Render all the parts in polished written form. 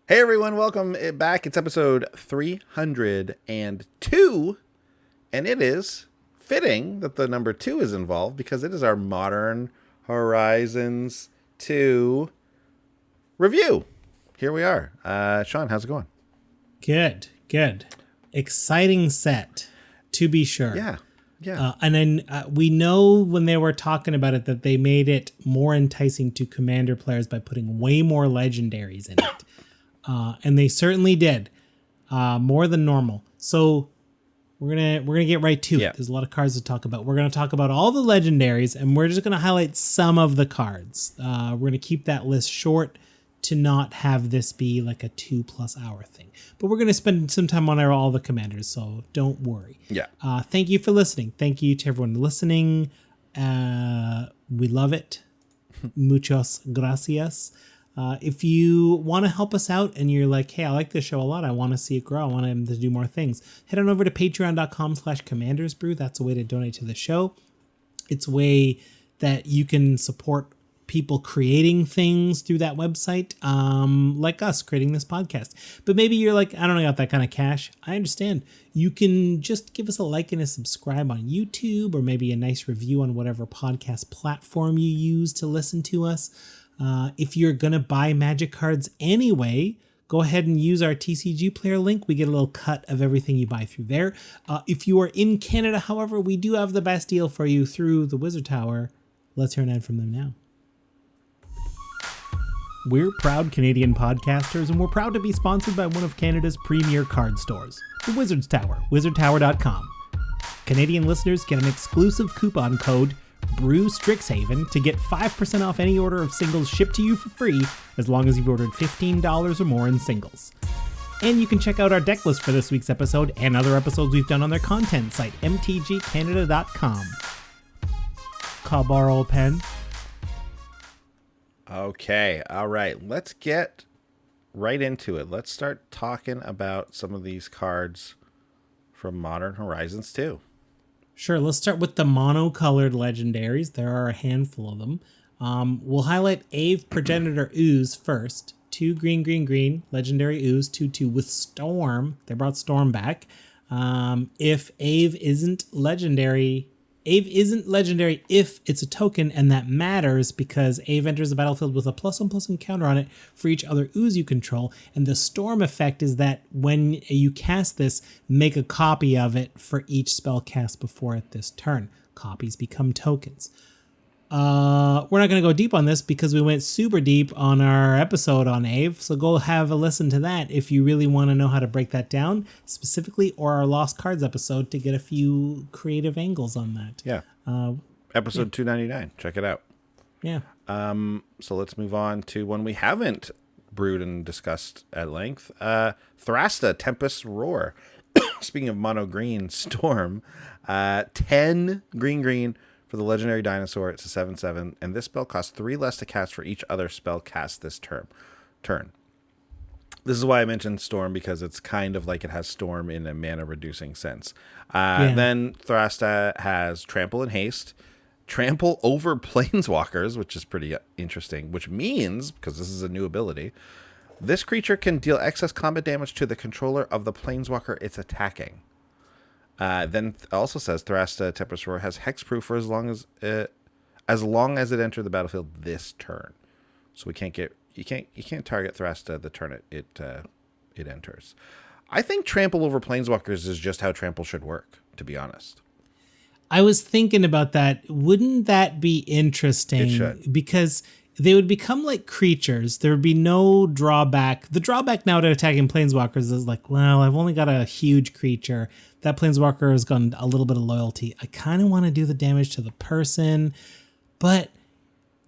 Hey everyone, welcome back. It's episode 302, and it is fitting that the number 2 is involved because it is our Modern Horizons 2 review. Here we are. Sean, how's it going? Good. Exciting set, to be sure. Yeah. And then we know when they were talking about it that they made it more enticing to Commander players by putting way more Legendaries in it. And they certainly did, more than normal. So we're gonna get right to it. There's a lot of cards to talk about. We're gonna talk about all the Legendaries, and we're just gonna highlight some of the cards. We're gonna keep that list short to not have this be like a 2+ hour thing. But we're gonna spend some time on all the commanders, so don't worry. Yeah. Thank you for listening. Thank you to everyone listening. We love it. Muchas gracias. If you want to help us out and you're like, hey, I like this show a lot, I want to see it grow, I want him to do more things, head on over to patreon.com/commandersbrew. That's a way to donate to the show. It's a way that you can support people creating things through that website, like us creating this podcast. But maybe you're like, I don't got that kind of cash. I understand. You can just give us a like and a subscribe on YouTube, or maybe a nice review on whatever podcast platform you use to listen to us. If you're going to buy Magic cards anyway, go ahead and use our TCG player link. We get a little cut of everything you buy through there. If you are in Canada, however, we do have the best deal for you through the Wizard Tower. Let's hear an ad from them now. We're proud Canadian podcasters, and we're proud to be sponsored by one of Canada's premier card stores, the Wizard's Tower, wizardtower.com. Canadian listeners get an exclusive coupon code Brew Strixhaven to get 5% off any order of singles shipped to you for free as long as you've ordered $15 or more in singles. And you can check out our deck list for this week's episode and other episodes we've done on their content site, mtgcanada.com. Call borrow a pen. Okay. All right. Let's get right into it. Let's start talking about some of these cards from Modern Horizons 2. Sure, let's start with the mono-colored Legendaries. There are a handful of them. We'll highlight Ave Progenitor Ooze first. 2 green, Legendary Ooze, 2/2 with Storm. They brought Storm back. If Ave isn't legendary if it's a token, and that matters because Ave enters the battlefield with a +1/+1 encounter on it for each other ooze you control. And the Storm effect is that when you cast this, make a copy of it for each spell cast before it this turn. Copies become tokens. We're not going to go deep on this because we went super deep on our episode on Ave, so go have a listen to that if you really want to know how to break that down specifically, or our Lost Cards episode to get a few creative angles on that. Yeah. Episode 299. Check it out. Yeah. So let's move on to one we haven't brewed and discussed at length. Thorasta, Tempus Roar. Speaking of mono green, Storm. 10 green. For the legendary dinosaur, it's a 7/7, and this spell costs 3 less to cast for each other spell cast this turn. This is why I mentioned Storm, because it's kind of like it has Storm in a mana reducing sense. Then Thorasta has Trample and Haste, Trample over Planeswalkers, which is pretty interesting, which means, because this is a new ability, this creature can deal excess combat damage to the controller of the Planeswalker it's attacking. Then also says Thorasta Tempus Roar has hexproof for as long as it entered the battlefield this turn. So you can't target Thorasta the turn it enters. I think Trample over Planeswalkers is just how Trample should work, to be honest. I was thinking about that. Wouldn't that be interesting? It should. Because they would become like creatures. There would be no drawback. The drawback now to attacking Planeswalkers is like, well, I've only got a huge creature. That Planeswalker has gotten a little bit of loyalty. I kind of want to do the damage to the person, but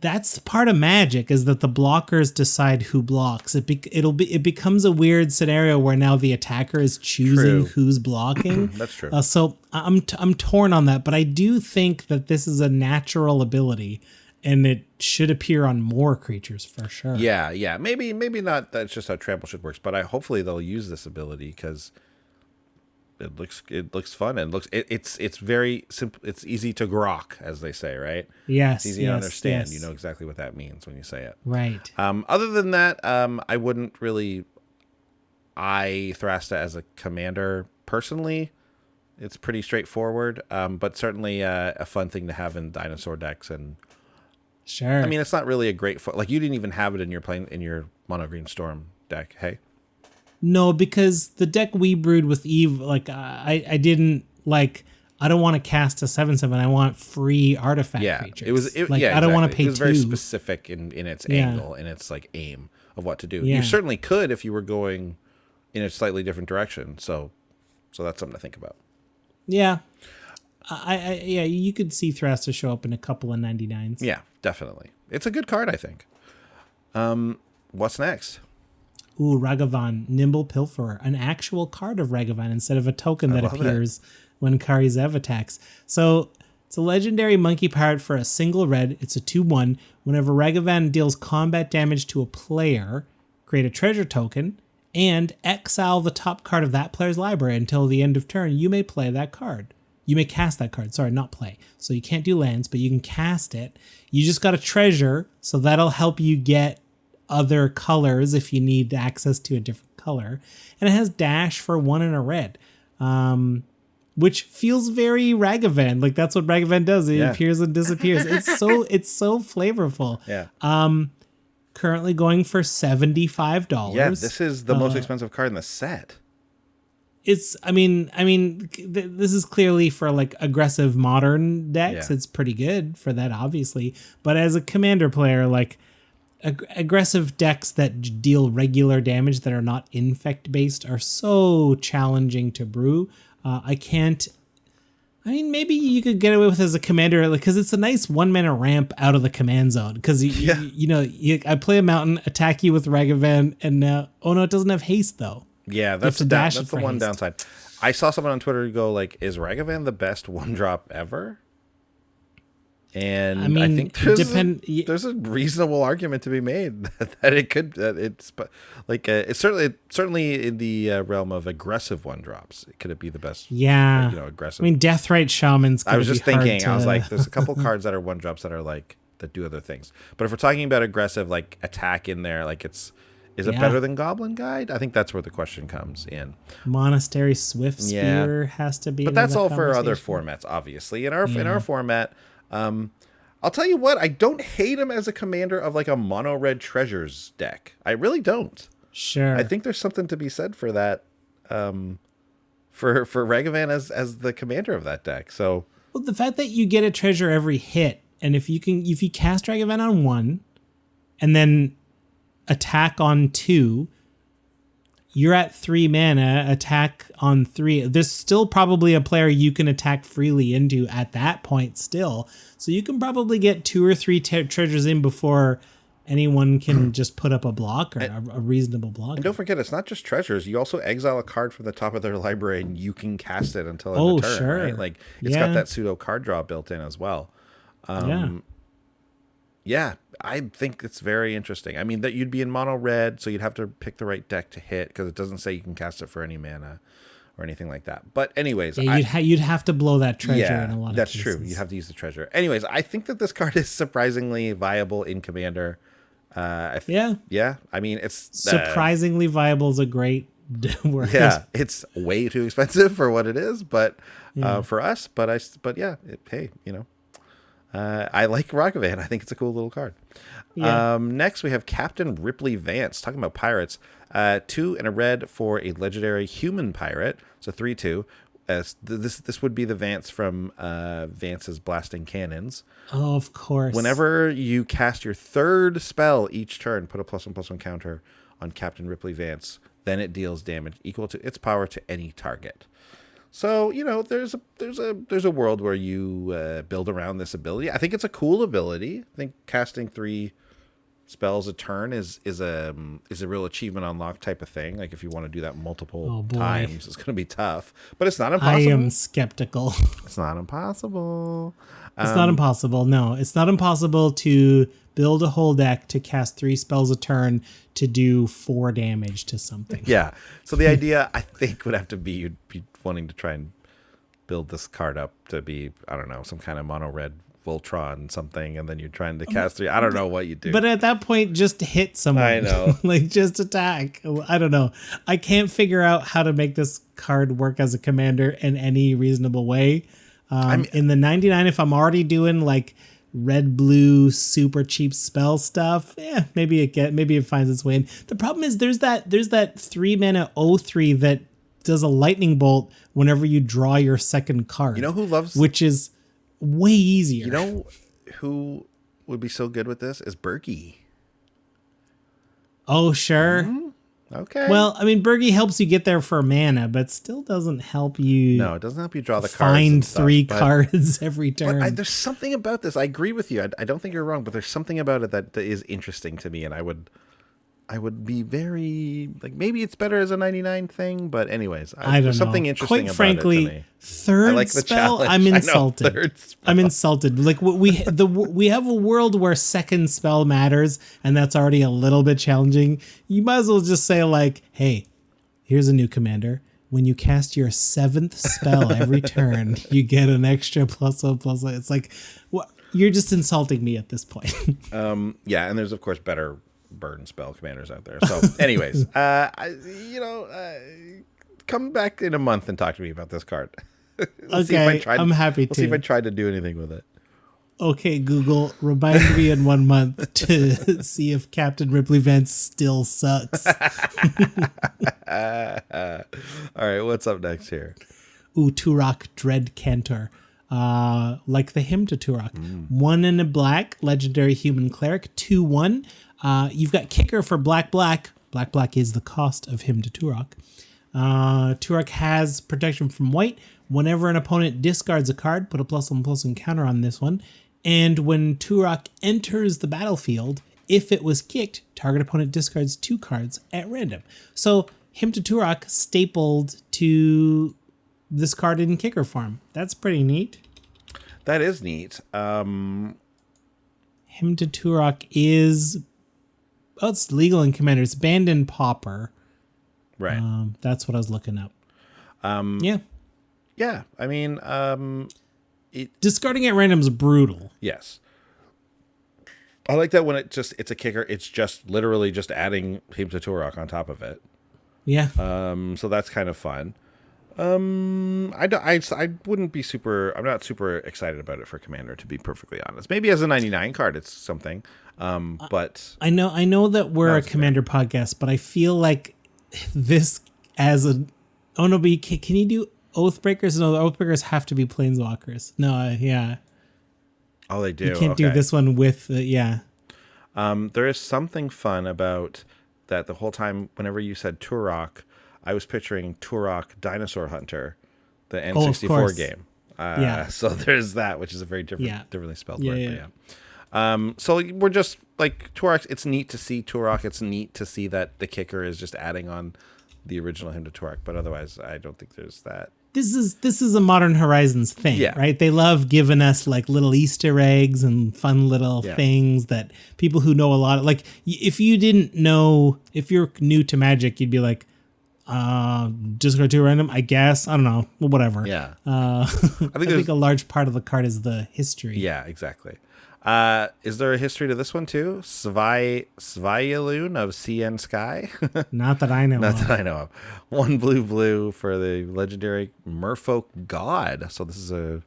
that's part of Magic, is that the blockers decide who blocks. It becomes a weird scenario where now the attacker is choosing who's blocking. That's true. So I'm torn on that, but I do think that this is a natural ability, and it should appear on more creatures for sure. Yeah. Maybe not. That's just how Trample should work. But hopefully they'll use this ability because it looks fun, and it's very simple. It's easy to grok, as they say, right? Yes. It's easy to understand. Yes. You know exactly what that means when you say it. Right. Other than that, I wouldn't really Thorasta as a commander, personally, it's pretty straightforward, but certainly a fun thing to have in dinosaur decks. And Sure. I mean, it's not really a great like you didn't even have it in your mono green storm deck. Hey, No, because the deck we brewed with Eve, like I didn't like. I don't want to cast a 7/7. I want free artifact creatures. It was like yeah, I don't want to exactly. pay It was two. very specific in its angle and its like aim of what to do. Yeah. You certainly could if you were going in a slightly different direction. So that's something to think about. Yeah. Yeah, you could see Thorasta show up in a couple of 99s. Yeah, definitely. It's a good card, I think. What's next? Ooh, Raghavan, Nimble Pilfer, an actual card of Raghavan instead of a token that appears when Karizev attacks. So it's a legendary monkey pirate for a single red. It's a 2/1. Whenever Raghavan deals combat damage to a player, create a treasure token and exile the top card of that player's library until the end of turn. You may play that card. You may cast that card. Sorry, not play. So you can't do lands, but you can cast it. You just got a treasure, so that'll help you get other colors if you need access to a different color. And it has dash for 1 and a red, which feels very Raghavan. Like that's what Raghavan does. It appears and disappears. It's so flavorful. Yeah. Currently going for $75. Yeah, this is the most expensive card in the set. It's this is clearly for like aggressive modern decks. Yeah. It's pretty good for that, obviously. But as a commander player, like aggressive decks that deal regular damage that are not infect based are so challenging to brew. Maybe you could get away with as a commander, because it's a nice 1-mana ramp out of the command zone. Because I play a mountain, attack you with Raghavan, and it doesn't have haste though. Yeah, that's the one downside. I saw someone on Twitter go like, "Is Raghavan the best 1-drop ever?" And I think there's a reasonable argument to be made that it could. It's certainly in the realm of aggressive 1-drops. Could it be the best? Yeah, aggressive. Deathrite Shaman's. I was just thinking. I was like, there's a couple cards that are 1-drops that are like that do other things. But if we're talking about aggressive, like attack in there, like is it better than Goblin Guide? I think that's where the question comes in. Monastery Swift Spear has to be. But that's all for other formats, obviously. In our format, I'll tell you what, I don't hate him as a commander of like a mono red treasures deck. I really don't. Sure. I think there's something to be said for that. For Raghavan as the commander of that deck. So the fact that you get a treasure every hit, and if you cast Raghavan on 1 and then attack on 2, you're at 3 mana, attack on 3. There's still probably a player you can attack freely into at that point still. So you can probably get 2 or 3 treasures in before anyone can just put up a block or a reasonable block. And don't forget, it's not just treasures. You also exile a card from the top of their library and you can cast it until end of turn. Sure. Right? Like it's got that pseudo card draw built in as well. Yeah, I think it's very interesting. I mean, that you'd be in mono red, so you'd have to pick the right deck to hit because it doesn't say you can cast it for any mana or anything like that. But anyways, you'd have to blow that treasure in a lot of that's cases. true. You have to use the treasure. Anyways, I think that this card is surprisingly viable in Commander. Yeah. I mean, it's surprisingly viable is a great word. Yeah, it's way too expensive for what it is, but for us. I like Raghavan. I think it's a cool little card. Yeah. Next, we have Captain Ripley Vance. Talking about pirates. 2 and a red for a legendary human pirate. So 3/2. This would be the Vance from Vance's Blasting Cannons. Oh, of course. Whenever you cast your 3rd spell each turn, put a +1/+1 counter on Captain Ripley Vance. Then it deals damage equal to its power to any target. So, there's a world where you build around this ability. I think it's a cool ability. I think casting 3 spells a turn is a real achievement unlock type of thing. Like if you want to do that multiple times, it's going to be tough. But it's not impossible. I am skeptical. It's not impossible. It's not impossible. No, it's not impossible to build a whole deck to cast 3 spells a turn to do 4 damage to something. Yeah. So the idea, I think, would have to be you'd be wanting to try and build this card up to be, I don't know, some kind of mono red Voltron something, and then you're trying to cast 3. I don't know what you do. But at that point, just hit someone. I know. Like, just attack. I don't know. I can't figure out how to make this card work as a commander in any reasonable way. In the 99, if I'm already doing like red blue super cheap spell stuff, maybe it finds its way in. The problem is there's that 3 mana 03 that does a lightning bolt whenever you draw your second card. You know who loves, which is way easier. You know who would be so good with this is Berkey. Oh, sure. Mm-hmm. Okay. Well, I mean, Berkey helps you get there for mana, but still doesn't help you. No, it doesn't help you draw the cards. Find 3 cards every turn. But there's something about this. I agree with you. I don't think you're wrong, but there's something about it that is interesting to me, and I would be very like, maybe it's better as a 99 thing, but anyways, I don't there's know. something interesting Quite about frankly, it to me. Third like the spell, challenge. I'm insulted. I know, third spell. I'm insulted. Like we have a world where second spell matters, and that's already a little bit challenging. You might as well just say like, hey, here's a new commander. When you cast your 7th spell every turn, you get an extra +1/+1. It's like, what? You're just insulting me at this point. Yeah, and there's of course better burn spell commanders out there. So, anyways, come back in a month and talk to me about this card. Okay, I'm happy to. We'll see if I tried to do anything with it. Okay, Google, remind me in 1 month to see if Captain Ripley Vance still sucks. All right, what's up next here? Turok Dread Cantor. Like the hymn to Turok. 1 in a black, legendary human cleric, 2/1. You've got kicker for black. Black is the cost of hymn to Turok. Turok has protection from white. Whenever an opponent discards a card, put a +1/+1 counter on this one. And when Turok enters the battlefield, if it was kicked, target opponent discards 2 cards at random. So hymn to Turok stapled to this card in kicker form. That's pretty neat. That is neat. Hymn to Turok is... Oh, it's legal in Commander. It's banned in Pauper. Right. That's what I was looking up. Yeah. Yeah. I mean, discarding at random is brutal. Yes. I like that when it's a kicker. It's just literally just adding Hymn to Turok on top of it. Yeah. So that's kind of fun. I wouldn't be super. I'm not super excited about it for Commander, to be perfectly honest. Maybe as a 99 card, it's something. But I know that we're a Commander podcast, but I feel like this as a. Oh no, but can you do Oathbreakers? No, the Oathbreakers have to be Planeswalkers. No, yeah. Oh, they do. You can't do this one with yeah. There is something fun about that. The whole time, whenever you said Turok, I was picturing Turok Dinosaur Hunter, the N64 game. Yeah. So there's that, which is a very differently spelled word. Yeah. So we're just like Turok. It's neat to see Turok. It's neat to see that the kicker is just adding on the original Hymn to Turok. But otherwise, I don't think there's that. This is a Modern Horizons thing, right? They love giving us like little Easter eggs and fun little things that people who know a lot of, like, if you didn't know, if you're new to Magic, you'd be like, just go to random, I guess. I don't know. Well, whatever. Yeah. I think a large part of the card is the history. Yeah, exactly. Is there a history to this one too? Svialoon of Sea and Sky? Not that I know of. Not that I know of. 1 blue for the legendary Merfolk God. So this is a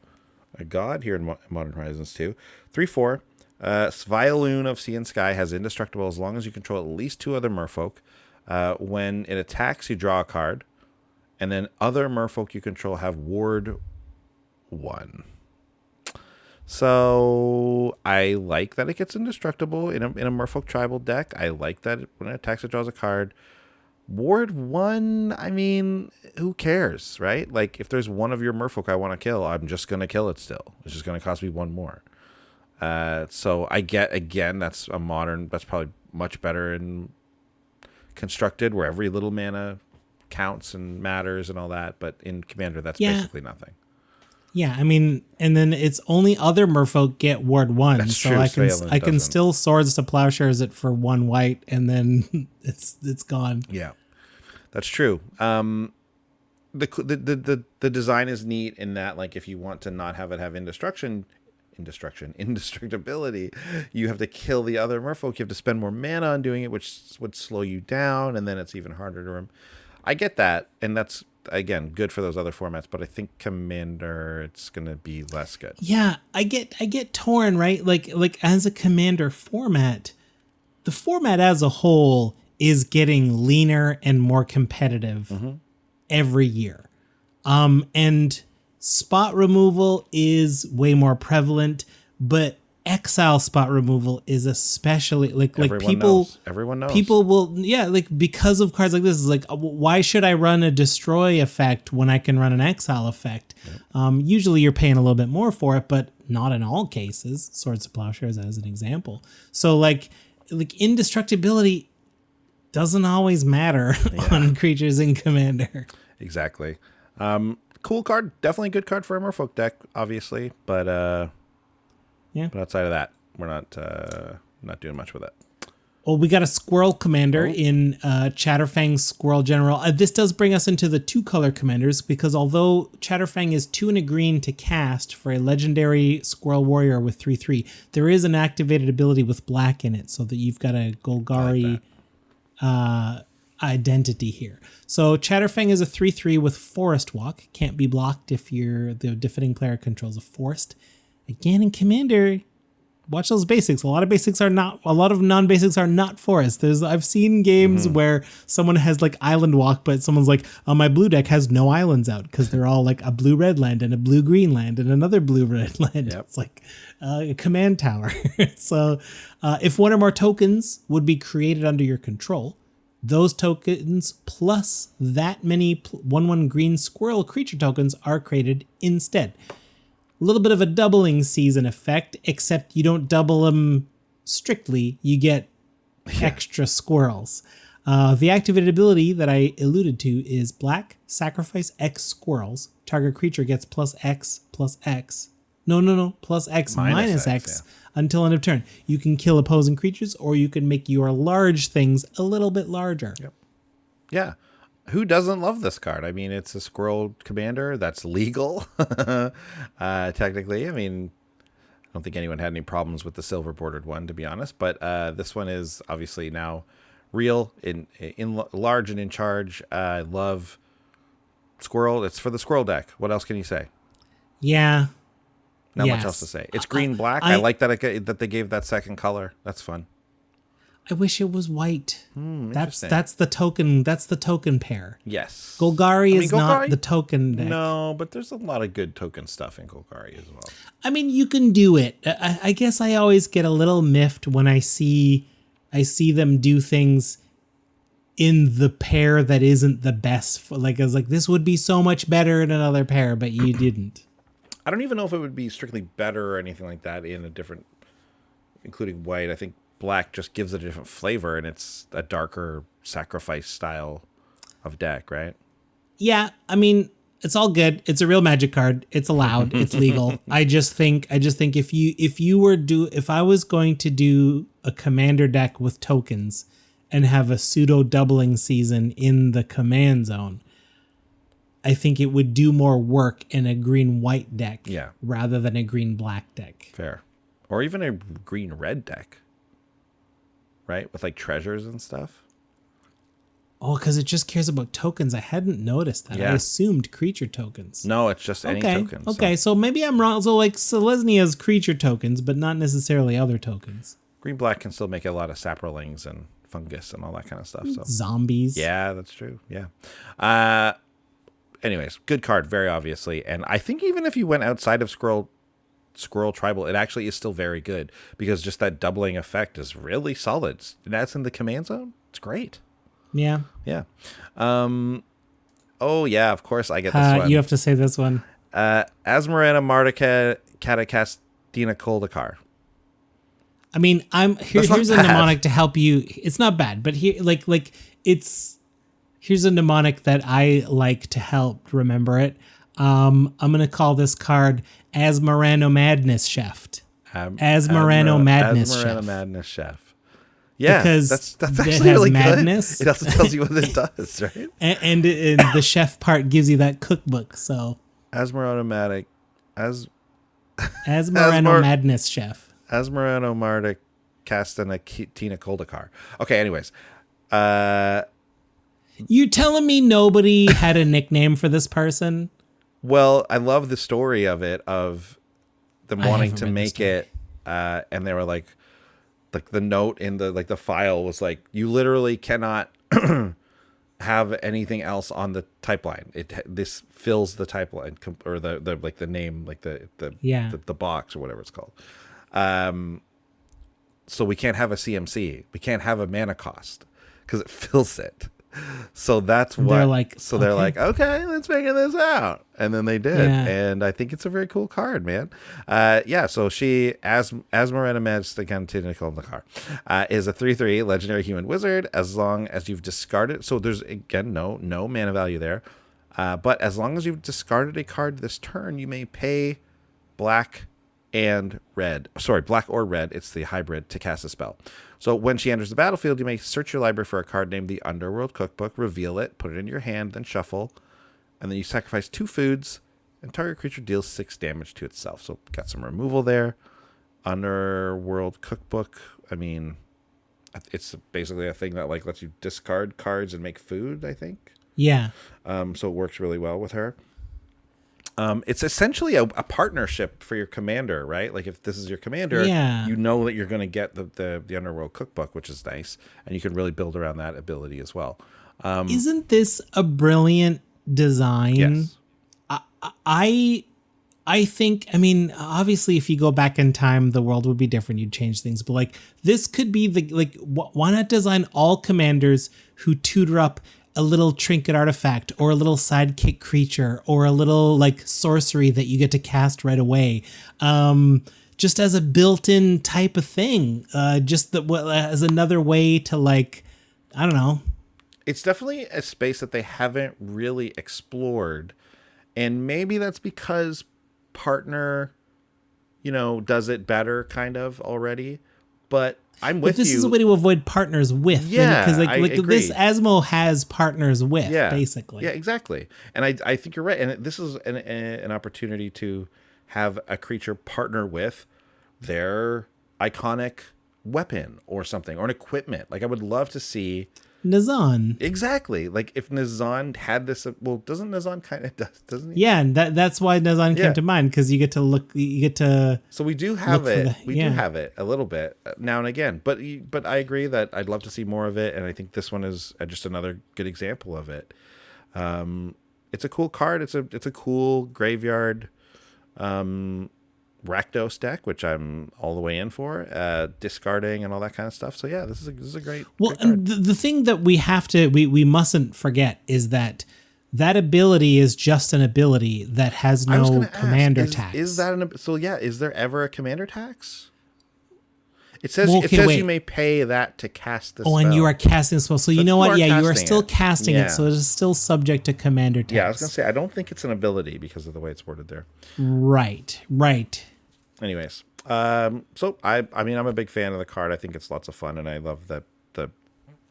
god here in Modern Horizons 2. 3/4. Svialoon of Sea and Sky has indestructible as long as you control at least 2 other Merfolk. When it attacks, you draw a card. And then other Merfolk you control have ward 1. So I like that it gets indestructible in a Merfolk tribal deck. I like that when it attacks, it draws a card. Ward 1, I mean, who cares, right? Like, if there's one of your Merfolk I want to kill, I'm just going to kill it still. It's just going to cost me 1 more. So I get, again, that's probably much better in Constructed, where every little mana counts and matters and all that. But in Commander, that's basically nothing. Yeah, I mean, and then it's only other Merfolk get Ward 1. That's so true. I can still Swords to Plowshares it for 1 white, and then it's gone. Yeah, that's true. The design is neat in that, like, if you want to not have it have indestruction, indestructibility, you have to kill the other merfolk. You have to spend more mana on doing it, which would slow you down, and then it's even harder to I get that, and that's, again, good for those other formats, but I think Commander, it's going to be less good. Yeah, I get torn, right? Like as a Commander format, the format as a whole is getting leaner and more competitive every year. And spot removal is way more prevalent, but Exile spot removal is especially everyone knows. People will, because of cards like this, is like, why should I run a destroy effect when I can run an Exile effect? Yep. Usually you're paying a little bit more for it, but not in all cases. Swords to Plowshares as an example. So like indestructibility doesn't always matter on creatures in Commander. Exactly. Cool card, definitely a good card for a Merfolk deck, obviously, but but outside of that, we're not doing much with it. Well, we got a Squirrel Commander in Chatterfang's Squirrel General. This does bring us into the 2-color commanders, because although Chatterfang is 2 and a green to cast for a legendary Squirrel Warrior with 3/3, there is an activated ability with black in it, so that you've got a Golgari identity here. So Chatterfang is a 3/3 with Forest Walk. Can't be blocked if the defending player controls a forest. Again, in Commander, watch those basics. A lot of non-basics are not forest. I've seen games where someone has like Island Walk, but someone's like, oh, my blue deck has no islands out because they're all like a blue-red land and a blue-green land and another blue-red land. Yep. It's like a command tower. So if one or more tokens would be created under your control, those tokens plus that many 1/1 green squirrel creature tokens are created instead. A little bit of a doubling season effect, except you don't double them strictly. You get extra squirrels. The activated ability that I alluded to is black, sacrifice X squirrels. Target creature gets plus X. No. Plus X minus X until end of turn. You can kill opposing creatures, or you can make your large things a little bit larger. Yep. Yeah. Who doesn't love this card? I mean, it's a Squirrel Commander that's legal. Technically, I mean, I don't think anyone had any problems with the silver bordered one, to be honest. But this one is obviously now real, in large and in charge. I love Squirrel. It's for the Squirrel deck. What else can you say? Yeah. Not much else to say. It's green black. I like that they gave that second color. That's fun. I wish it was white. That's the token. That's the token pair. Yes. Golgari is not the token deck. No, but there's a lot of good token stuff in Golgari as well. I mean, you can do it. I guess I always get a little miffed when I see them do things in the pair that isn't the best. I was like, this would be so much better in another pair, but you didn't. I don't even know if it would be strictly better or anything like that in a different, including white. I think black just gives it a different flavor, and it's a darker sacrifice style of deck, right? Yeah, I mean, it's all good. It's a real Magic card. It's allowed. It's legal. I just think if I was going to do a Commander deck with tokens and have a pseudo doubling season in the command zone, I think it would do more work in a green-white deck rather than a green-black deck. Fair. Or even a green-red deck. Right? With like treasures and stuff. Oh, because it just cares about tokens. I hadn't noticed that. I assumed creature tokens. No, it's just any tokens. Okay, so maybe I'm wrong. So like Selesnya's creature tokens, but not necessarily other tokens. Green-black can still make a lot of saprolings and fungus and all that kind of stuff. So zombies. Yeah, that's true. Yeah. Anyways, good card, very obviously. And I think even if you went outside of Squirrel Tribal, it actually is still very good, because just that doubling effect is really solid. And that's in the command zone. It's great. Yeah. Oh yeah, of course I get this one. You have to say this one. Asmarana Martica Catacastina Koldakar. I mean, here's a mnemonic to help you. It's not bad, but here here's a mnemonic that I like to help remember it. I'm gonna call this card Asmarano Madness Chef. Asmarano Madness Chef. Yeah, because that's actually really madness. Good. It also tells you what it does, right? and the chef part gives you that cookbook. So Asmarano Asmorano Madness Chef. Asmorano Marta Castana Tina Koldakar. Okay, anyways. You telling me nobody had a nickname for this person? Well, I love the story of it, of them wanting to make it, and they were like the note in the file was like, you literally cannot have anything else on the type line. This fills the type line, or the like the name, like the box or whatever it's called. So we can't have a CMC. We can't have a mana cost because it fills it. So that's what they're like. They're like, okay, let's figure this out, and then they did, and I think it's a very cool card, man. So she, Asmorana Madstakantinikal is a 3/3 legendary human wizard. As long as you've discarded, so there's again no mana value there, but as long as you've discarded a card this turn, you may pay black or red. It's the hybrid to cast a spell. So when she enters the battlefield, you may search your library for a card named the Underworld Cookbook, reveal it, put it in your hand, then shuffle, and then you sacrifice 2 foods, and target creature deals 6 damage to itself. So got some removal there. Underworld Cookbook, I mean, it's basically a thing that like lets you discard cards and make food, I think. Yeah. So it works really well with her. It's essentially a partnership for your commander, right? Like if this is your commander, you know that you're going to get the Underworld Cookbook, which is nice, and you can really build around that ability as well. Isn't this a brilliant design? Yes. I think, I mean, obviously if you go back in time, the world would be different. You'd change things, but like this could be why not design all commanders who tutor up a little trinket artifact or a little sidekick creature or a little like sorcery that you get to cast right away, just as a built-in type of thing, as another way to like, I don't know. It's definitely a space that they haven't really explored, and maybe that's because partner, does it better kind of already, but I'm with you. This is a way to avoid partners with. Yeah, because I agree. This Asmo has partners with, basically. Yeah, exactly. And I think you're right. And this is an opportunity to have a creature partner with their iconic weapon or something, or an equipment. Like I would love to see Nazan. Exactly. Like if Nazan had this, well, doesn't Nazan kind of doesn't he? Yeah, and that's why Nazan came to mind, because you get to. So we do have it. We do have it a little bit now and again, but I agree that I'd love to see more of it, and I think this one is just another good example of it. It's a cool card. It's a cool graveyard. Rakdos deck, which I'm all the way in for, discarding and all that kind of stuff. So yeah, this is a great. Well, great card. And the thing that we mustn't forget is that ability is just an ability that has no commander tax. Is that so? Yeah, is there ever a commander tax? It says you may pay that to cast the spell. And you are casting the spell. So you know what? Yeah, you are still casting it. So it is still subject to commander tax. Yeah, I was gonna say I don't think it's an ability because of the way it's worded there. Right. Anyways, so I mean I'm a big fan of the card. I think it's lots of fun, and I love the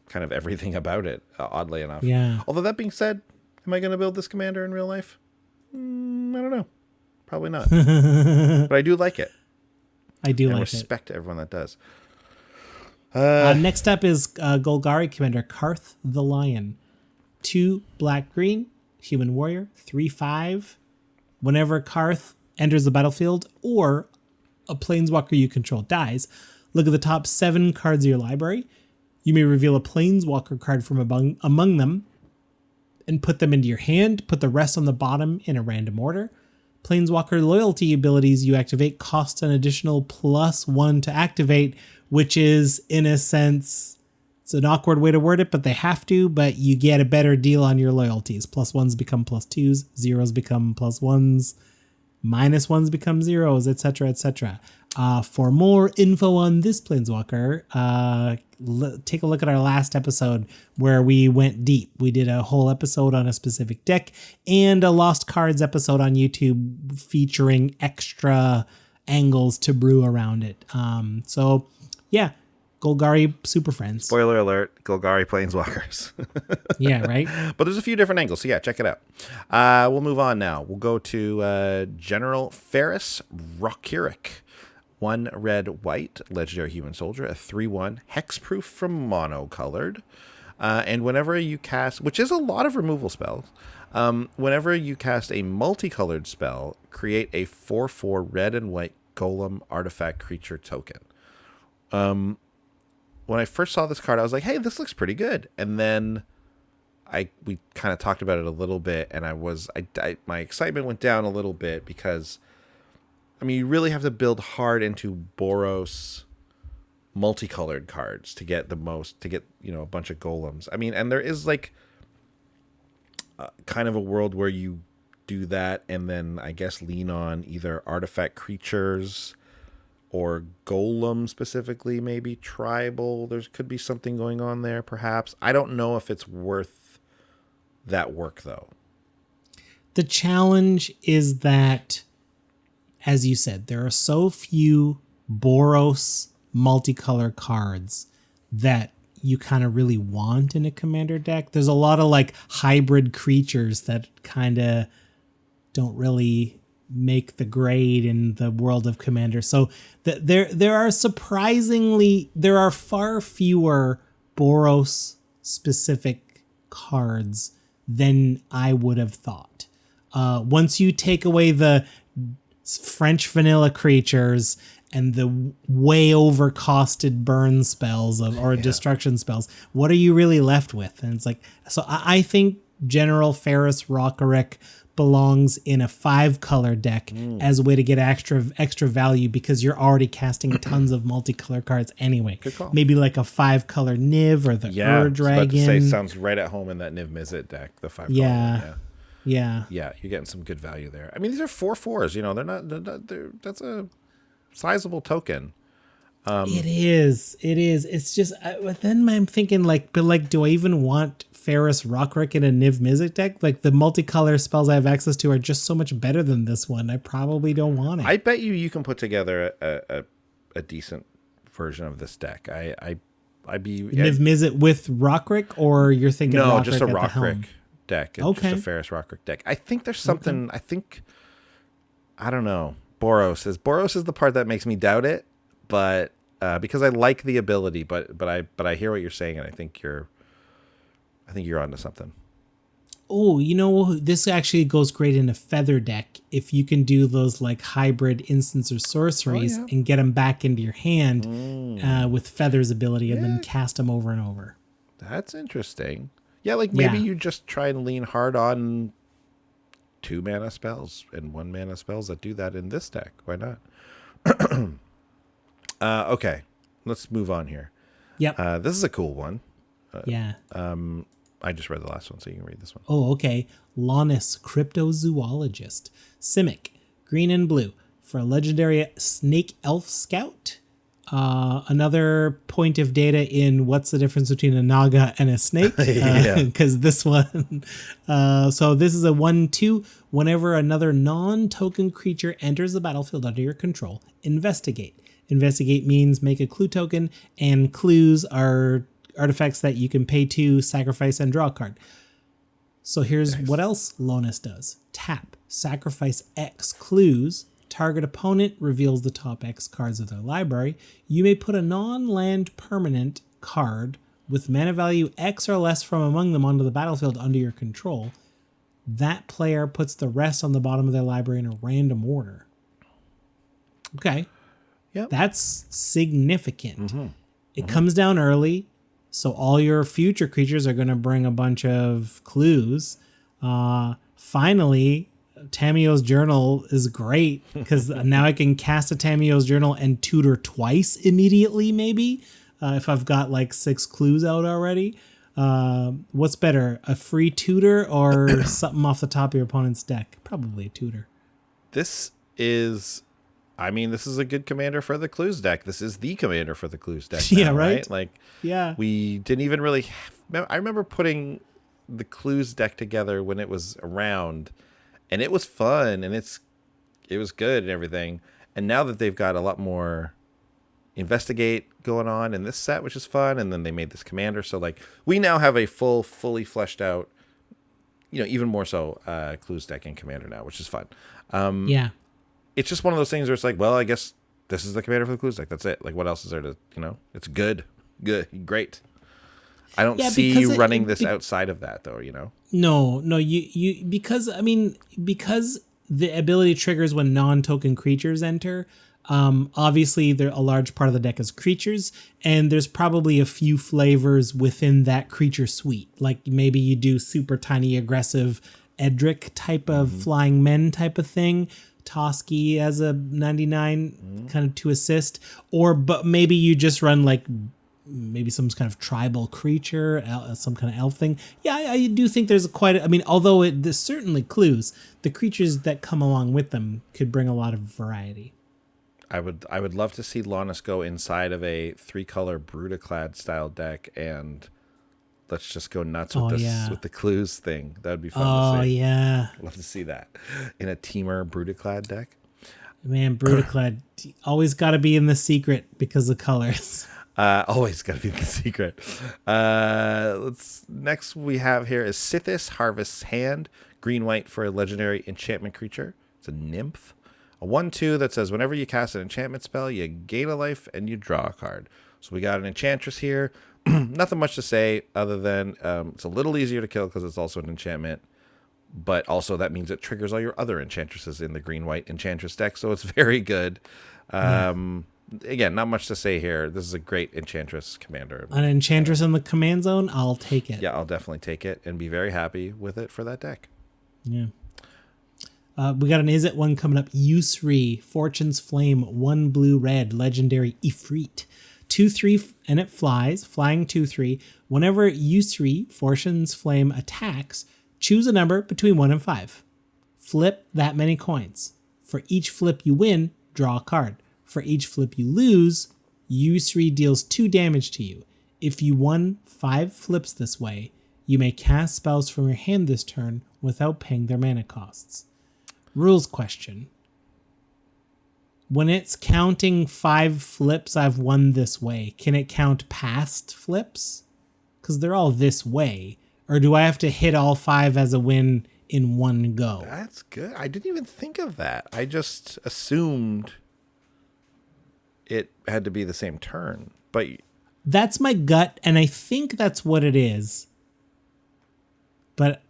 kind of everything about it. Oddly enough, yeah. Although that being said, am I going to build this commander in real life? I don't know. Probably not. But I do like it. I do and like respect everyone that does. Next up is Golgari Commander Karth the Lion. 2 black-green, human warrior, 3/5. Whenever Karth enters the battlefield or a planeswalker you control dies, look at the top 7 cards of your library. You may reveal a planeswalker card from among them and put them into your hand. Put the rest on the bottom in a random order. Planeswalker loyalty abilities you activate cost an additional +1 to activate, which is, in a sense, it's an awkward way to word it, but they have to, but you get a better deal on your loyalties. +1s become +2s, 0s become +1s, -1s become 0s, etc., etc. For more info on this planeswalker, take a look at our last episode where we went deep. We did a whole episode on a specific deck and a Lost Cards episode on YouTube featuring extra angles to brew around it. So yeah, Golgari Super Friends. Spoiler alert, Golgari Planeswalkers. Yeah, right? But there's a few different angles, so yeah, check it out. We'll move on now. We'll go to General Ferris Rockyrick. 1 red, white, legendary human soldier, a 3/1, hexproof from monocolored. And whenever you cast, which is a lot of removal spells, whenever you cast a multicolored spell, create a 4/4 red and white golem artifact creature token. When I first saw this card, I was like, hey, this looks pretty good. And then we kind of talked about it a little bit, and my excitement went down a little bit because, I mean, you really have to build hard into Boros multicolored cards to get a bunch of golems. I mean, and there is like kind of a world where you do that and then I guess lean on either artifact creatures or golem specifically, maybe tribal. There could be something going on there, perhaps. I don't know if it's worth that work, though. The challenge is that, as you said, there are so few Boros multicolor cards that you kind of really want in a commander deck. There's a lot of like hybrid creatures that kind of don't really make the grade in the world of commander. So there are far fewer Boros specific cards than I would have thought. Once you take away the French vanilla creatures and the way over costed burn spells or destruction spells, what are you really left with? And it's like, so I think General Ferris Rockyrick belongs in a 5-color deck as a way to get extra value because you're already casting tons of multicolor cards anyway. Good call. Maybe like a 5-color Niv or the Ur Dragon. I was about to say, sounds right at home in that Niv Mizzet deck, the 5-color. Yeah, you're getting some good value there. I mean, these are 4/4s. That's a sizable token. It is. It's just, but then I'm thinking do I even want Ferris Rockyrick in a Niv Mizzet deck? Like the multicolor spells I have access to are just so much better than this one. I probably don't want it. I bet you can put together a decent version of this deck. I'd be Niv Mizzet with Rockyrick, or you're thinking Rockyrick just a at the Rockyrick helm? deck. Okay. Just a Ferris Rockyrick deck. I think there's something. Okay. I don't know. Boros is the part that makes me doubt it, but because I like the ability, but I hear what you're saying, and I think you're onto something. Oh, this actually goes great in a feather deck if you can do those like hybrid instants or sorceries and get them back into your hand with Feather's ability and then cast them over and over. That's interesting. Yeah, like maybe you just try and lean hard on 2 mana spells and 1 mana spells that do that in this deck. Why not? Okay, let's move on here. Yep. This is a cool one. I just read the last one, so you can read this one. Oh, okay. Lannis, Cryptozoologist. Simic, green and blue. For a legendary Snake Elf Scout. Another point of data in what's the difference between a Naga and a snake. Because this one... so this is a 1/2. Whenever another non-token creature enters the battlefield under your control, investigate. Investigate means make a clue token, and clues are artifacts that you can pay to, sacrifice, and draw a card. So here's what else Lannis does. Tap, sacrifice X clues. Target opponent reveals the top X cards of their library. You may put a non-land permanent card with mana value X or less from among them onto the battlefield under your control. That player puts the rest on the bottom of their library in a random order. Okay. Yep. That's significant. It comes down early, so all your future creatures are going to bring a bunch of clues. Finally, Tamiyo's Journal is great because now I can cast a Tamiyo's Journal and tutor twice immediately, maybe, if I've got like 6 clues out already. What's better, a free tutor or something off the top of your opponent's deck? Probably a tutor. This is a good commander for the clues deck. This is the commander for the clues deck now, right? Like, we didn't even really... I remember putting the clues deck together when it was around, and it was fun, and it was good and everything. And now that they've got a lot more investigate going on in this set, which is fun. And then they made this commander. So like we now have a fully fleshed out, even more so Clues deck and commander now, which is fun. Yeah. It's just one of those things where it's like, well, I guess this is the commander for the Clues deck. That's it. Like what else is there to, it's good, great. I don't see you running this outside of that though, No, you because the ability triggers when non-token creatures enter. Obviously, a large part of the deck is creatures, and there's probably a few flavors within that creature suite. Like maybe you do super tiny aggressive Edric type of flying men type of thing. Toski as a 99 kind of to assist, but maybe you just run like maybe some kind of tribal creature, some kind of elf thing. Yeah, I do think there's although there's certainly Clues, the creatures that come along with them could bring a lot of variety. I would love to see Lannis go inside of a 3-color Brutaclad style deck and let's just go nuts with with the Clues thing. That would be fun to see. Oh yeah. Love to see that in a Teamer Brutaclad deck. Man, Brutaclad always got to be in the secret because of colors. Always got to be the secret. Next we have here is Sithus, Harvest's Hand, green-white for a legendary enchantment creature. It's a nymph. A 1/2 that says whenever you cast an enchantment spell, you gain a life and you draw a card. So we got an enchantress here. Nothing much to say other than it's a little easier to kill because it's also an enchantment. But also that means it triggers all your other enchantresses in the green-white enchantress deck. So it's very good. Again, not much to say here. This is a great enchantress commander. An enchantress in the command zone, I'll take it. Yeah, I'll definitely take it and be very happy with it for that deck. Yeah. We got an Is It one coming up. Usri, Fortune's Flame, 1 blue-red, legendary Ifrit. 2/3, and it flies, flying 2/3. Whenever Usri, Fortune's Flame, attacks, choose a number between 1 and 5. Flip that many coins. For each flip you win, draw a card. For each flip you lose, Usri deals 2 damage to you. If you won 5 flips this way, you may cast spells from your hand this turn without paying their mana costs. Rules question. When it's counting 5 flips I've won this way, can it count past flips? Because they're all this way. Or do I have to hit all 5 as a win in one go? That's good. I didn't even think of that. I just assumed it had to be the same turn. But that's my gut, and I think that's what it is. But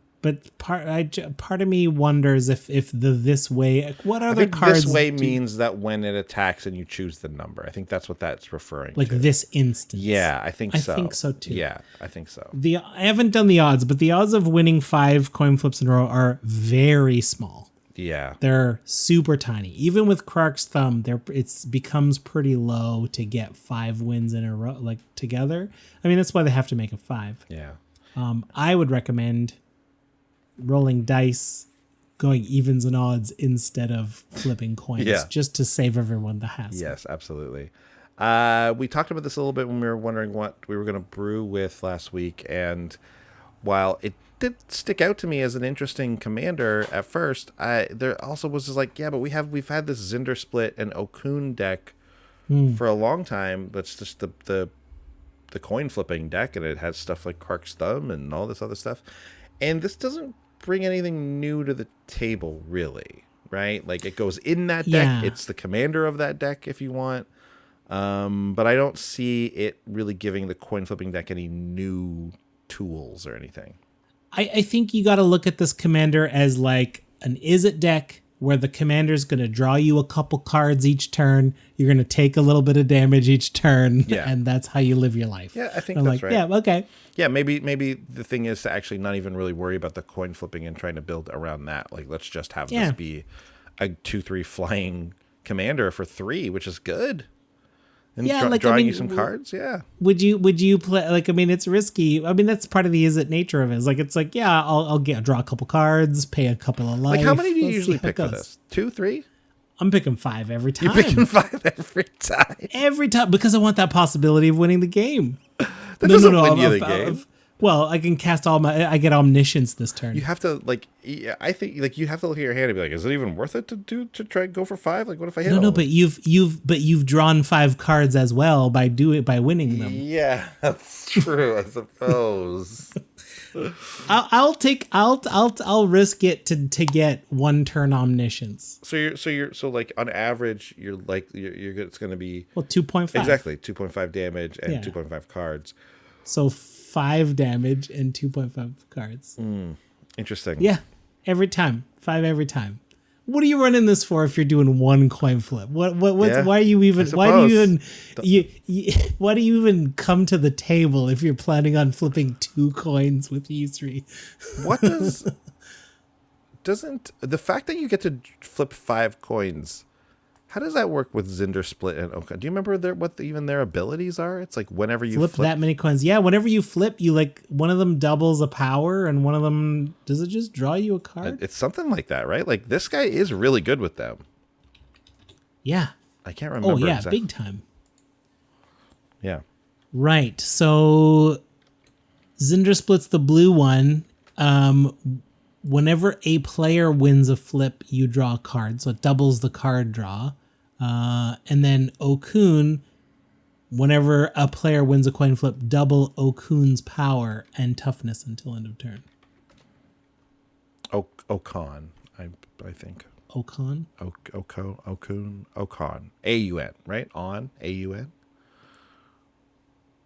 part of me wonders if this way, what other cards? This way means that when it attacks and you choose the number. I think that's what that's referring to. Like this instance. Yeah, I think so. I think so too. Yeah, I think so. I haven't done the odds, but the odds of winning 5 coin flips in a row are very small. Yeah. They're super tiny. Even with Krark's Thumb, it becomes pretty low to get 5 wins in a row, like together. I mean, that's why they have to make a 5. Yeah. I would recommend rolling dice, going evens and odds instead of flipping coins, just to save everyone the hassle. Yes, absolutely. We talked about this a little bit when we were wondering what we were going to brew with last week, and while it did stick out to me as an interesting commander at first, there also was just like, but we've had this Zinder Split and Okun deck for a long time. That's just the coin flipping deck, and it has stuff like Krark's Thumb and all this other stuff. And this doesn't bring anything new to the table, really, right? Like, it goes in that deck. Yeah. It's the commander of that deck, if you want. But I don't see it really giving the coin flipping deck any new tools or anything. I think you got to look at this commander as like an Is It deck where the commander's going to draw you a couple cards each turn. You're going to take a little bit of damage each turn, and that's how you live your life. Yeah, I think that's right. Yeah, okay. Yeah, maybe the thing is to actually not even really worry about the coin flipping and trying to build around that. Like, let's just have this be a 2/3 flying commander for 3, which is good. And drawing you some cards, Would you play? Like, I mean, it's risky. I mean, that's part of the Is It nature of it. It's like, I'll draw a couple cards, pay a couple of life. Like, how many do you usually pick for this? 2, 3? I'm picking 5 every time. You're picking 5 every time. Every time, because I want that possibility of winning the game. That doesn't win you the game. Well, I can cast I get omniscience this turn. You have to I think you have to look at your hand and be like, is it even worth it to try and go for 5? Like, what if I hit? No, but you've drawn 5 cards as well by winning them. Yeah, that's true. I suppose. I'll risk it to get 1 turn omniscience. So like on average you're it's going to be 2.5. Exactly, 2.5 damage and 2.5 cards. So 5 damage and 2.5 cards. Interesting. Yeah, every time. 5 every time. What are you running this for if you're doing 1 coin flip? Why do you even come to the table if you're planning on flipping 2 coins with Yusri? What doesn't the fact that you get to flip 5 coins, how does that work with Zinder Split and Oka? Do you remember what their abilities are? It's like whenever you flip that many coins. Yeah, whenever you flip, you one of them doubles a power, and one of them, does it just draw you a card? It's something like that, right? Like this guy is really good with them. Yeah. I can't remember. Oh yeah, exactly. big time. Yeah. Right. So Zinder Split's the blue one. Whenever a player wins a flip, you draw a card, so it doubles the card draw. And then Okun, whenever a player wins a coin flip, double Okun's power and toughness until end of turn. Okon, I think. Okon? Okun. A-U-N, right? On, A-U-N.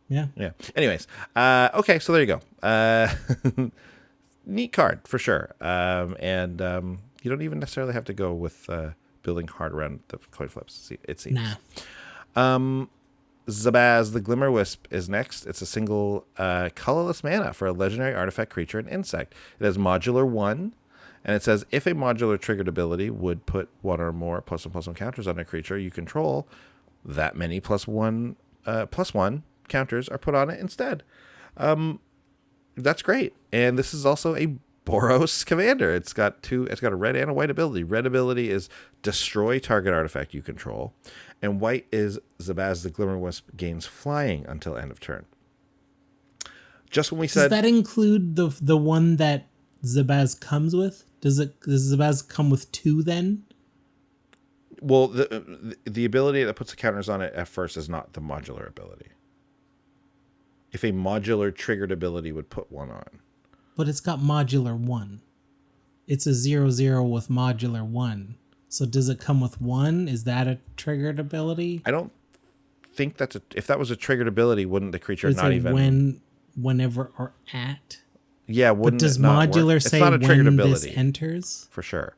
Yeah. Yeah. Anyways, okay, so there you go. Neat card, for sure. And you don't even necessarily have to go with... building hard around the coin flips, it seems. Nah. Zabaz, the Glimmer Wisp, is next. It's a single colorless mana for a legendary artifact, creature, and insect. It has modular 1, and it says if a modular triggered ability would put 1 or more +1/+1 counters on a creature you control, that many +1 counters are put on it instead. That's great. And this is also a Boros commander. It's got a red and a white ability. Red ability is destroy target artifact you control, and white is Zabaz the Glimmer Wisp gains flying until end of turn. Just when we said, does that include the one that Zabaz comes with? Does Zabaz come with 2 then? Well, the ability that puts the counters on it at first is not the modular ability. If a modular triggered ability would put 1 on. But it's got modular 1. It's a 0/0 with modular 1. So does it come with 1? Is that a triggered ability? I don't think if that was a triggered ability, wouldn't the creature not even... whenever, or at? Yeah, wouldn't but does it not modular work? say it's not a triggered when ability, this enters? for sure.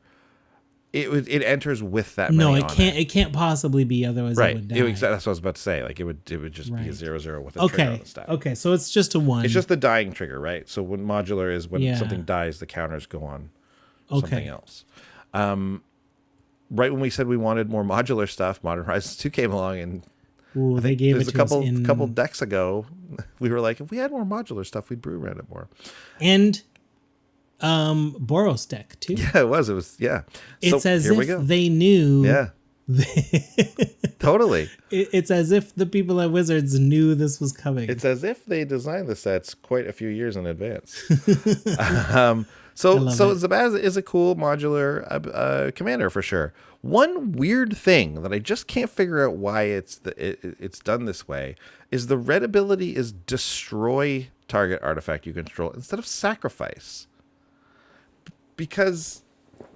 It enters with that. No, many it can't. It can't possibly be. Otherwise, right. it would die. That's what I was about to say. Like it would just be a 0/0 with a trigger on the stack. Okay, so it's just a 1. It's just the dying trigger, right? So when modular is when something dies, the counters go on something else. Right when we said we wanted more modular stuff, Modern Horizons 2 came along, and I think it was a couple decks ago, we were like, if we had more modular stuff, we'd brew around it more. And Boros deck too. Yeah, it was. Yeah. It's as if they knew. Yeah. Totally. It's as if the people at Wizards knew this was coming. It's as if they designed the sets quite a few years in advance. So Zabaz is a cool modular commander for sure. One weird thing that I just can't figure out why it's done this way is the red ability is destroy target artifact you control instead of sacrifice. Because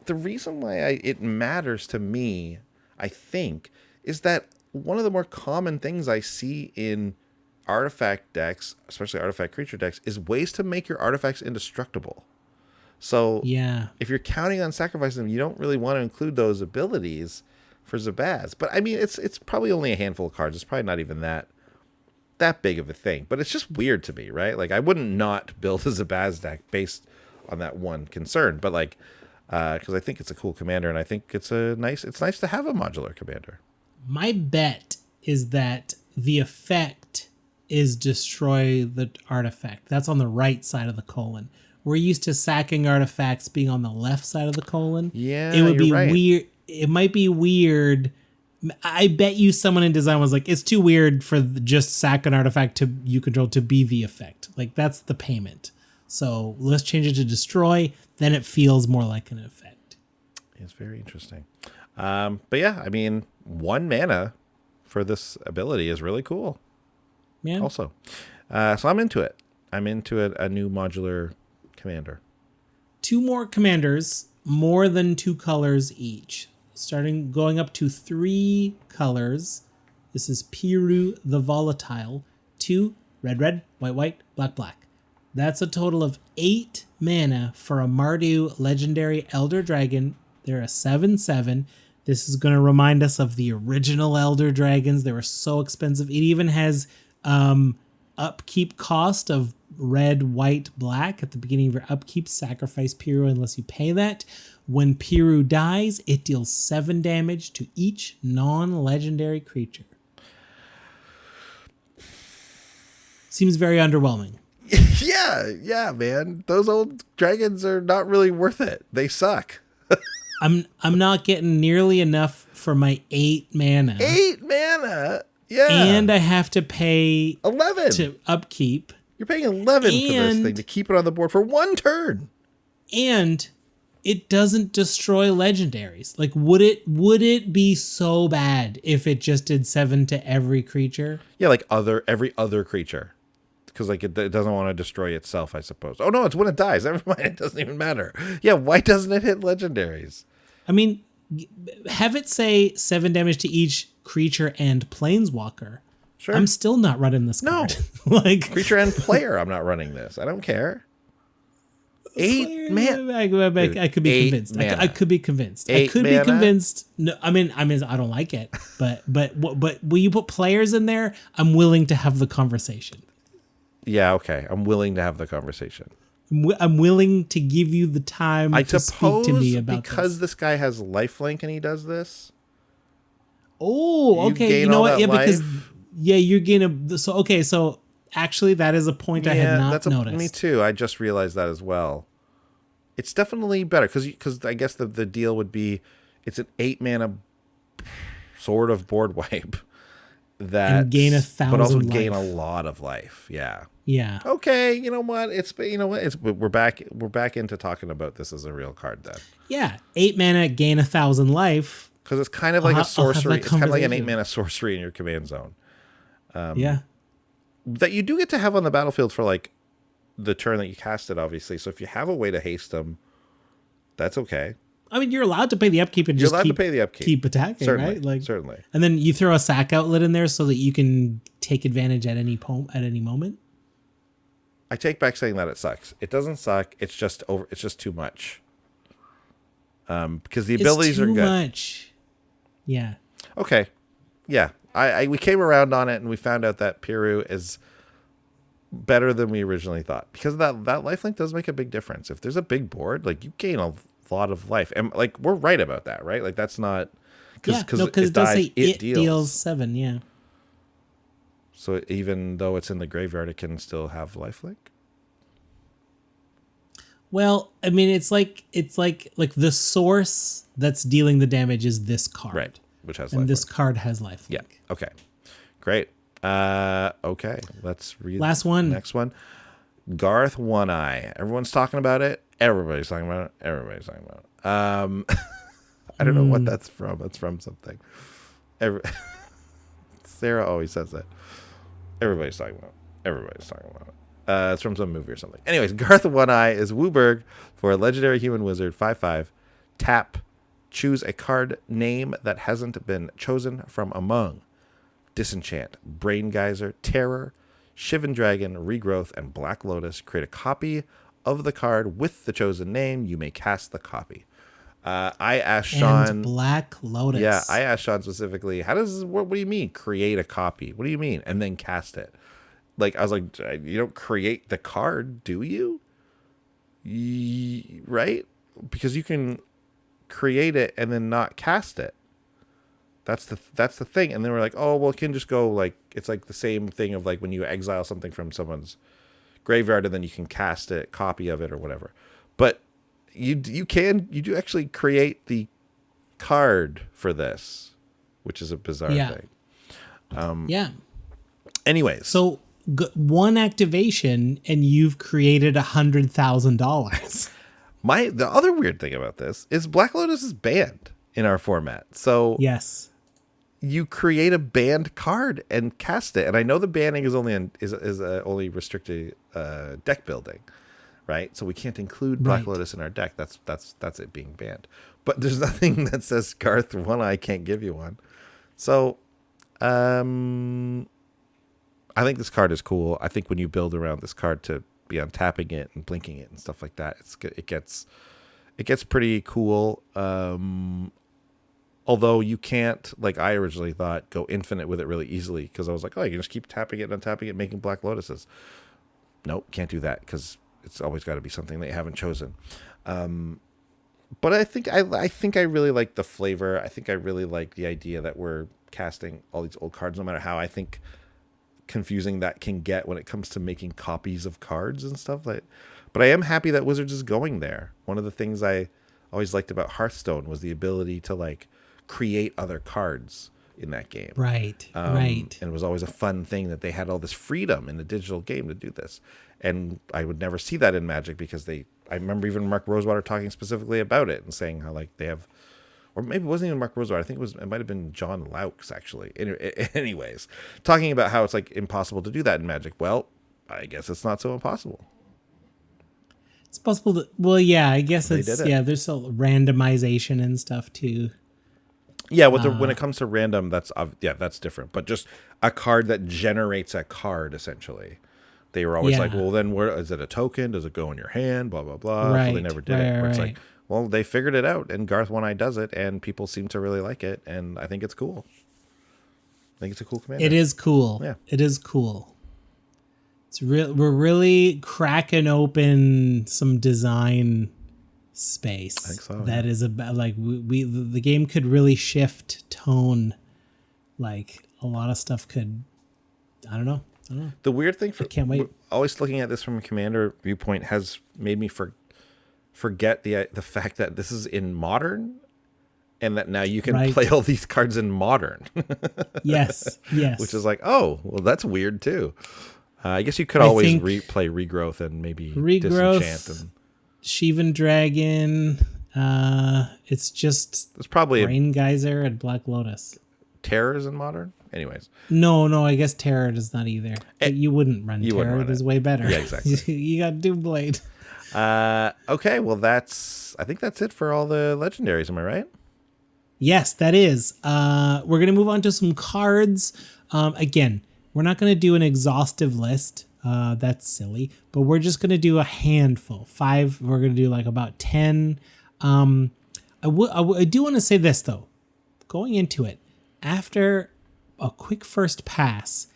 the reason why it matters to me, I think, is that one of the more common things I see in artifact decks, especially artifact creature decks, is ways to make your artifacts indestructible. So if you're counting on sacrificing them, you don't really want to include those abilities for Zabaz. But I mean, it's probably only a handful of cards. It's probably not even that big of a thing. But it's just weird to me, right? Like I wouldn't not build a Zabaz deck based on that one concern, but like because I think it's a cool commander, and I think it's nice to have a modular commander. My bet is that the effect is destroy the artifact. That's on the right side of the colon. We're used to sacking artifacts being on the left side of the colon. Yeah, it would be right. weird. It might be weird I bet you someone in design was like, it's too weird for just sack an artifact to you control to be the effect. Like, that's the payment. So let's change it to destroy. Then it feels more like an effect. It's very interesting. But yeah, I mean, 1 mana for this ability is really cool. Yeah. Also. So I'm into it. I'm into it, a new modular commander. 2 more commanders, more than 2 colors each. Going up to 3 colors. This is Piru the Volatile. 2 red, white, black. That's a total of 8 mana for a Mardu legendary Elder Dragon. They're a 7/7. This is going to remind us of the original Elder Dragons. They were so expensive. It even has upkeep cost of red, white, black. At the beginning of your upkeep, sacrifice Piru unless you pay that. When Piru dies, it deals 7 damage to each non-legendary creature. Seems very underwhelming. Yeah, man. Those old dragons are not really worth it. They suck. I'm not getting nearly enough for my 8 mana. 8 mana? Yeah. And I have to pay 11 to upkeep. You're paying 11 for this thing to keep it on the board for 1 turn. And it doesn't destroy legendaries. Like, would it be so bad if it just did 7 to every creature? Yeah, like every other creature. Because like it doesn't want to destroy itself, I suppose. Oh no, it's when it dies. Never mind, it doesn't even matter. Yeah, why doesn't it hit legendaries? I mean, have it say 7 damage to each creature and planeswalker. Sure. I'm still not running this card. Like, creature and player, I'm not running this. I don't care. 8 mana. I could be convinced. I could be convinced. I could be convinced. No, I mean, I don't like it. But will you put players in there? I'm willing to have the conversation. Yeah, okay. I'm willing to have the conversation. I'm willing to give you the time to speak to me about because this guy has lifelink and he does this. Oh, okay. You know what? Yeah, because you're gonna. So actually, that is a point I had not noticed. Me too. I just realized that as well. It's definitely better because I guess the deal would be it's an 8 mana sort of board wipe that and gain 1,000, but also life. Gain a lot of life. Yeah. Yeah. Okay. You know what? We're back into talking about this as a real card then. Yeah. 8 mana, gain 1,000 life. Because it's kind of like a sorcery. It's kind of like an 8 mana sorcery in your command zone. Yeah. That you do get to have on the battlefield for like the turn that you cast it, obviously. So if you have a way to haste them, that's okay. I mean, you're allowed to pay the upkeep and just keep attacking, certainly, right? Like, certainly. And then you throw a sack outlet in there so that you can take advantage at any moment. I take back saying that it sucks. It doesn't suck. It's just It's just too much. Because the abilities are good. Too much. Yeah. Okay. Yeah. We came around on it and we found out that Piru is better than we originally thought because that lifelink does make a big difference. If there's a big board, like you gain a lot of life, and like we're right about that, right? Like that's not because it does say it deals 7. Yeah. So even though it's in the graveyard, it can still have lifelink. Well, I mean, it's like the source that's dealing the damage is this card, right? Which has and this card has lifelink. Yeah. Okay. Great. Okay. Let's read last one. Next one. Garth One Eye. Everyone's talking about it. Everybody's talking about it. I don't know what that's from. It's from something. Sarah always says that. Everybody's talking about it. It's from some movie or something. Anyways, Garth One Eye is Wooburg for a legendary human wizard, 5/5. Tap. Choose a card name that hasn't been chosen from among Disenchant, Brain Geyser, Terror, Shivan Dragon, Regrowth, and Black Lotus. Create a copy of the card with the chosen name. You may cast the copy. I asked Sean. And Black Lotus. Yeah, I asked Sean specifically. What do you mean? Create a copy? What do you mean? And then cast it. Like I was like, you don't create the card, do you? Right? Because you can create it and then not cast it. That's the thing. And then we're like, oh well, it can just go like it's like the same thing of like when you exile something from someone's graveyard and then you can cast a copy of it or whatever. But you do actually create the card for this. which is a bizarre thing. Yeah. Anyways, So one activation and you've created $100,000. The other weird thing about this is Black Lotus is banned in our format. So Yes. you create a banned card and cast it. And I know the banning is only only restricted deck building, right? So we can't include Black Lotus in our deck. That's it being banned. But there's nothing that says Garth one I can't give you one. So I think this card is cool. I think when you build around this card to be untapping it and blinking it and stuff like that, it gets pretty cool. Although you can't, like I originally thought, go infinite with it really easily, because I was like, oh, you can just keep tapping it and untapping it, making Black Lotuses. Nope, can't do that, because it's always got to be something that you haven't chosen. But I think I really like the flavor. I think I really like the idea that we're casting all these old cards, no matter how I think confusing that can get when it comes to making copies of cards and stuff like. But I am happy that Wizards is going there. One of the things I always liked about Hearthstone was the ability to like create other cards in that game. Right. And it was always a fun thing that they had all this freedom in the digital game to do this. And I would never see that in Magic, because I remember even Mark Rosewater talking specifically about it and saying how like they have, or maybe it wasn't even Mark Rosewater. I think it might have been John Laux actually. Anyways, talking about how it's like impossible to do that in Magic. Well, I guess it's not so impossible. It's possible to, well, yeah, I guess They it's, did it. yeah, there's a randomization and stuff too. Yeah, when it comes to random, that's different. But just a card that generates a card, essentially. They were always like, well, then is it a token? Does it go in your hand? Blah, blah, blah. Right, So they never did it. Where it's like, well, they figured it out, and Garth One Eye does it, and people seem to really like it, and I think it's cool. I think it's a cool commander. It is cool. Yeah. It is cool. We're really cracking open some design space. I think so, that is about like the game could really shift tone. Like a lot of stuff could, I don't know. The weird thing I can't wait. Always looking at this from a commander viewpoint has made me forget the fact that this is in Modern, and that now you can play all these cards in Modern. Yes. Which is like, oh, well, that's weird too. I guess you could always play Regrowth and maybe Disenchant and Shivan Dragon. It's probably Brain Geyser and Black Lotus. Terrors in Modern. Anyways, no, I guess Terror does not either. But you wouldn't run Terror. It is way better. Yeah, exactly. You got Doomblade. Okay, well, I think that's it for all the legendaries. Am I right? Yes, that is. We're going to move on to some cards. Again, we're not going to do an exhaustive list. That's silly. But we're just going to do a handful. 5. We're going to do like about 10. I do want to say this, though. Going into it, after a quick first pass,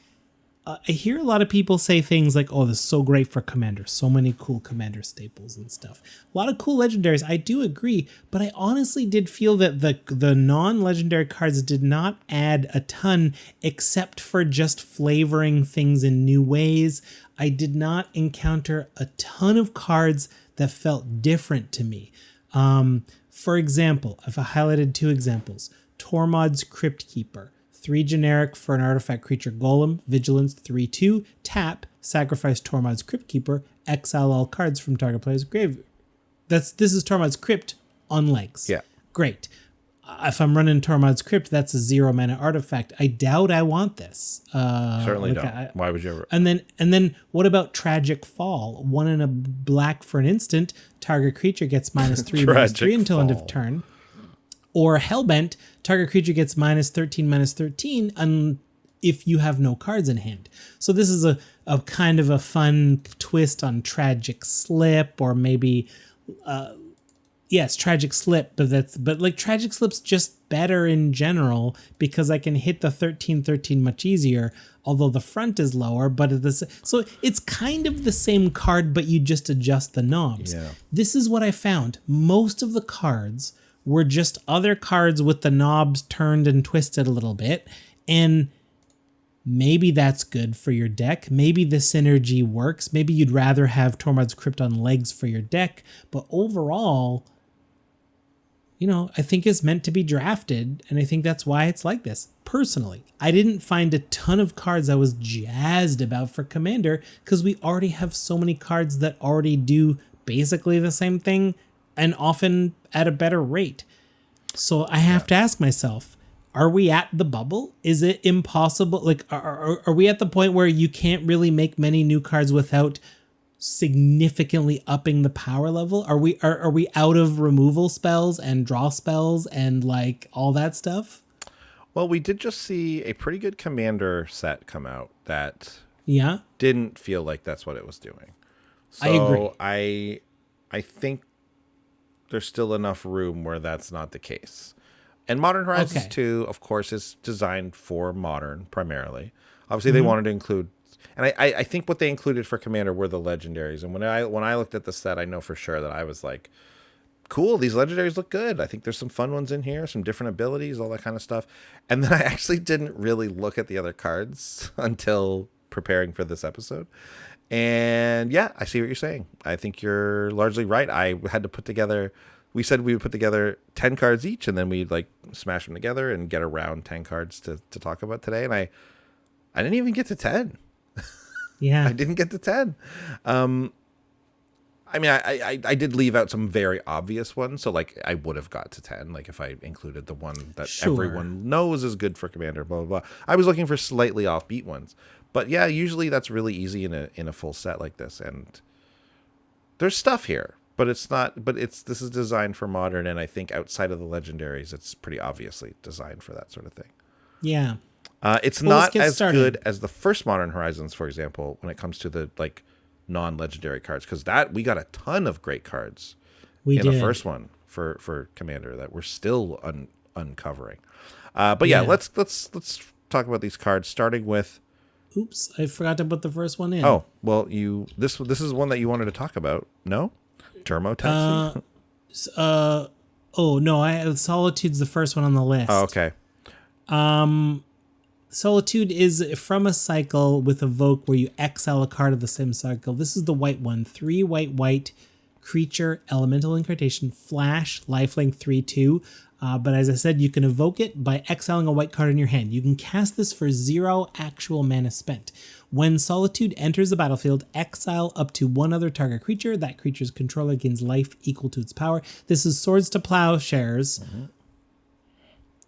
I hear a lot of people say things like, oh, this is so great for commanders. So many cool commander staples and stuff. A lot of cool legendaries. I do agree, but I honestly did feel that the non-legendary cards did not add a ton, except for just flavoring things in new ways. I did not encounter a ton of cards that felt different to me. For example, I've highlighted 2 examples. Tormod's Crypt Keeper. 3 generic for an artifact creature golem, vigilance 3/2, tap, sacrifice Tormod's Crypt Keeper, exile all cards from target player's grave. This is Tormod's Crypt on legs. Yeah. Great. If I'm running Tormod's Crypt, that's a 0 mana artifact. I doubt I want this. Certainly don't. Why would you ever? And then what about Tragic Fall? 1 and a black for an instant. Target creature gets -3/-3 until end of turn. Or Hellbent, target creature gets -13/-13 if you have no cards in hand. So this is a kind of a fun twist on Tragic Slip, or maybe yes, Tragic Slip, but like Tragic Slip's just better in general because I can hit the 13/13 much easier, although the front is lower, but so it's kind of the same card, but you just adjust the knobs. Yeah. This is what I found. Most of the cards were just other cards with the knobs turned and twisted a little bit. And maybe that's good for your deck. Maybe the synergy works. Maybe you'd rather have Tormod's Crypt on legs for your deck. But overall, I think is meant to be drafted, and I think that's why it's like this. Personally, I didn't find a ton of cards I was jazzed about for Commander because we already have so many cards that already do basically the same thing and often at a better rate. So I have to ask myself, are we at the bubble? Is it impossible? Like, are we at the point where you can't really make many new cards without significantly upping the power level? Are we out of removal spells and draw spells and like all that stuff? Well, we did just see a pretty good Commander set come out that didn't feel like that's what it was doing. So I agree. I think there's still enough room where that's not the case. And Modern Horizons 2, of course, is designed for Modern primarily. Obviously, they wanted to include, and I think what they included for Commander were the Legendaries. And when I looked at the set, I know for sure that I was like, cool, these Legendaries look good. I think there's some fun ones in here, some different abilities, all that kind of stuff. And then I actually didn't really look at the other cards until preparing for this episode. And yeah, I see what you're saying. I think you're largely right. I had to put together, we said we would put together 10 cards each, and then we'd like smash them together and get around 10 cards to talk about today. And I didn't even get to 10. Yeah. I didn't get to 10. I mean, I did leave out some very obvious ones. So like I would have got to 10, like if I included the one that everyone knows is good for Commander, blah, blah, blah. I was looking for slightly offbeat ones. But yeah, usually that's really easy in a full set like this. And there's stuff here, but it's not, this is designed for Modern. And I think outside of the Legendaries, it's pretty obviously designed for that sort of thing. Yeah. It's not as good as the first Modern Horizons, for example, when it comes to the like non-legendary cards, because that we got a ton of great cards in the first one for Commander that we're still uncovering. But yeah, let's talk about these cards, starting with. Oops, I forgot to put the first one in. Oh well, this is one that you wanted to talk about. No, Dermotaxi. Oh no, Solitude's the first one on the list. Oh, okay. Solitude is from a cycle with Evoke where you exile a card of the same cycle. This is the white one. 3 white creature, elemental incarnation, flash, lifelink 3/2. But as I said, you can evoke it by exiling a white card in your hand. You can cast this for 0 actual mana spent. When Solitude enters the battlefield, exile up to one other target creature. That creature's controller gains life equal to its power. This is Swords to Plowshares.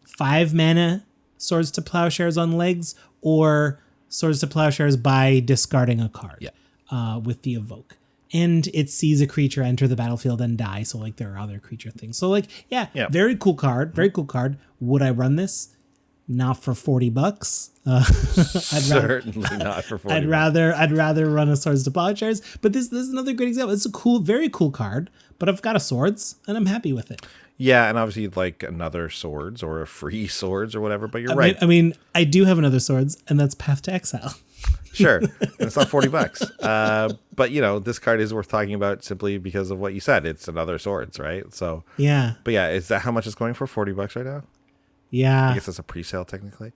5 mana Swords to Plowshares on legs, or Swords to Plowshares by discarding a card with the evoke. And it sees a creature enter the battlefield and die. So like there are other creature things. So like, very cool card. Very cool card. Would I run this? Not for $40. Certainly not for $40. I'd rather run a Swords to Plowshares. But this is another great example. It's a cool, very cool card. But I've got a Swords and I'm happy with it. Yeah, and obviously you'd like another Swords or a free Swords or whatever. But you're right. I mean, I do have another Swords, and that's Path to Exile. Sure, and it's not $40. But this card is worth talking about simply because of what you said. It's another Swords, right? So yeah. But yeah, is that how much it's going for? $40 right now? Yeah. I guess that's a pre-sale technically.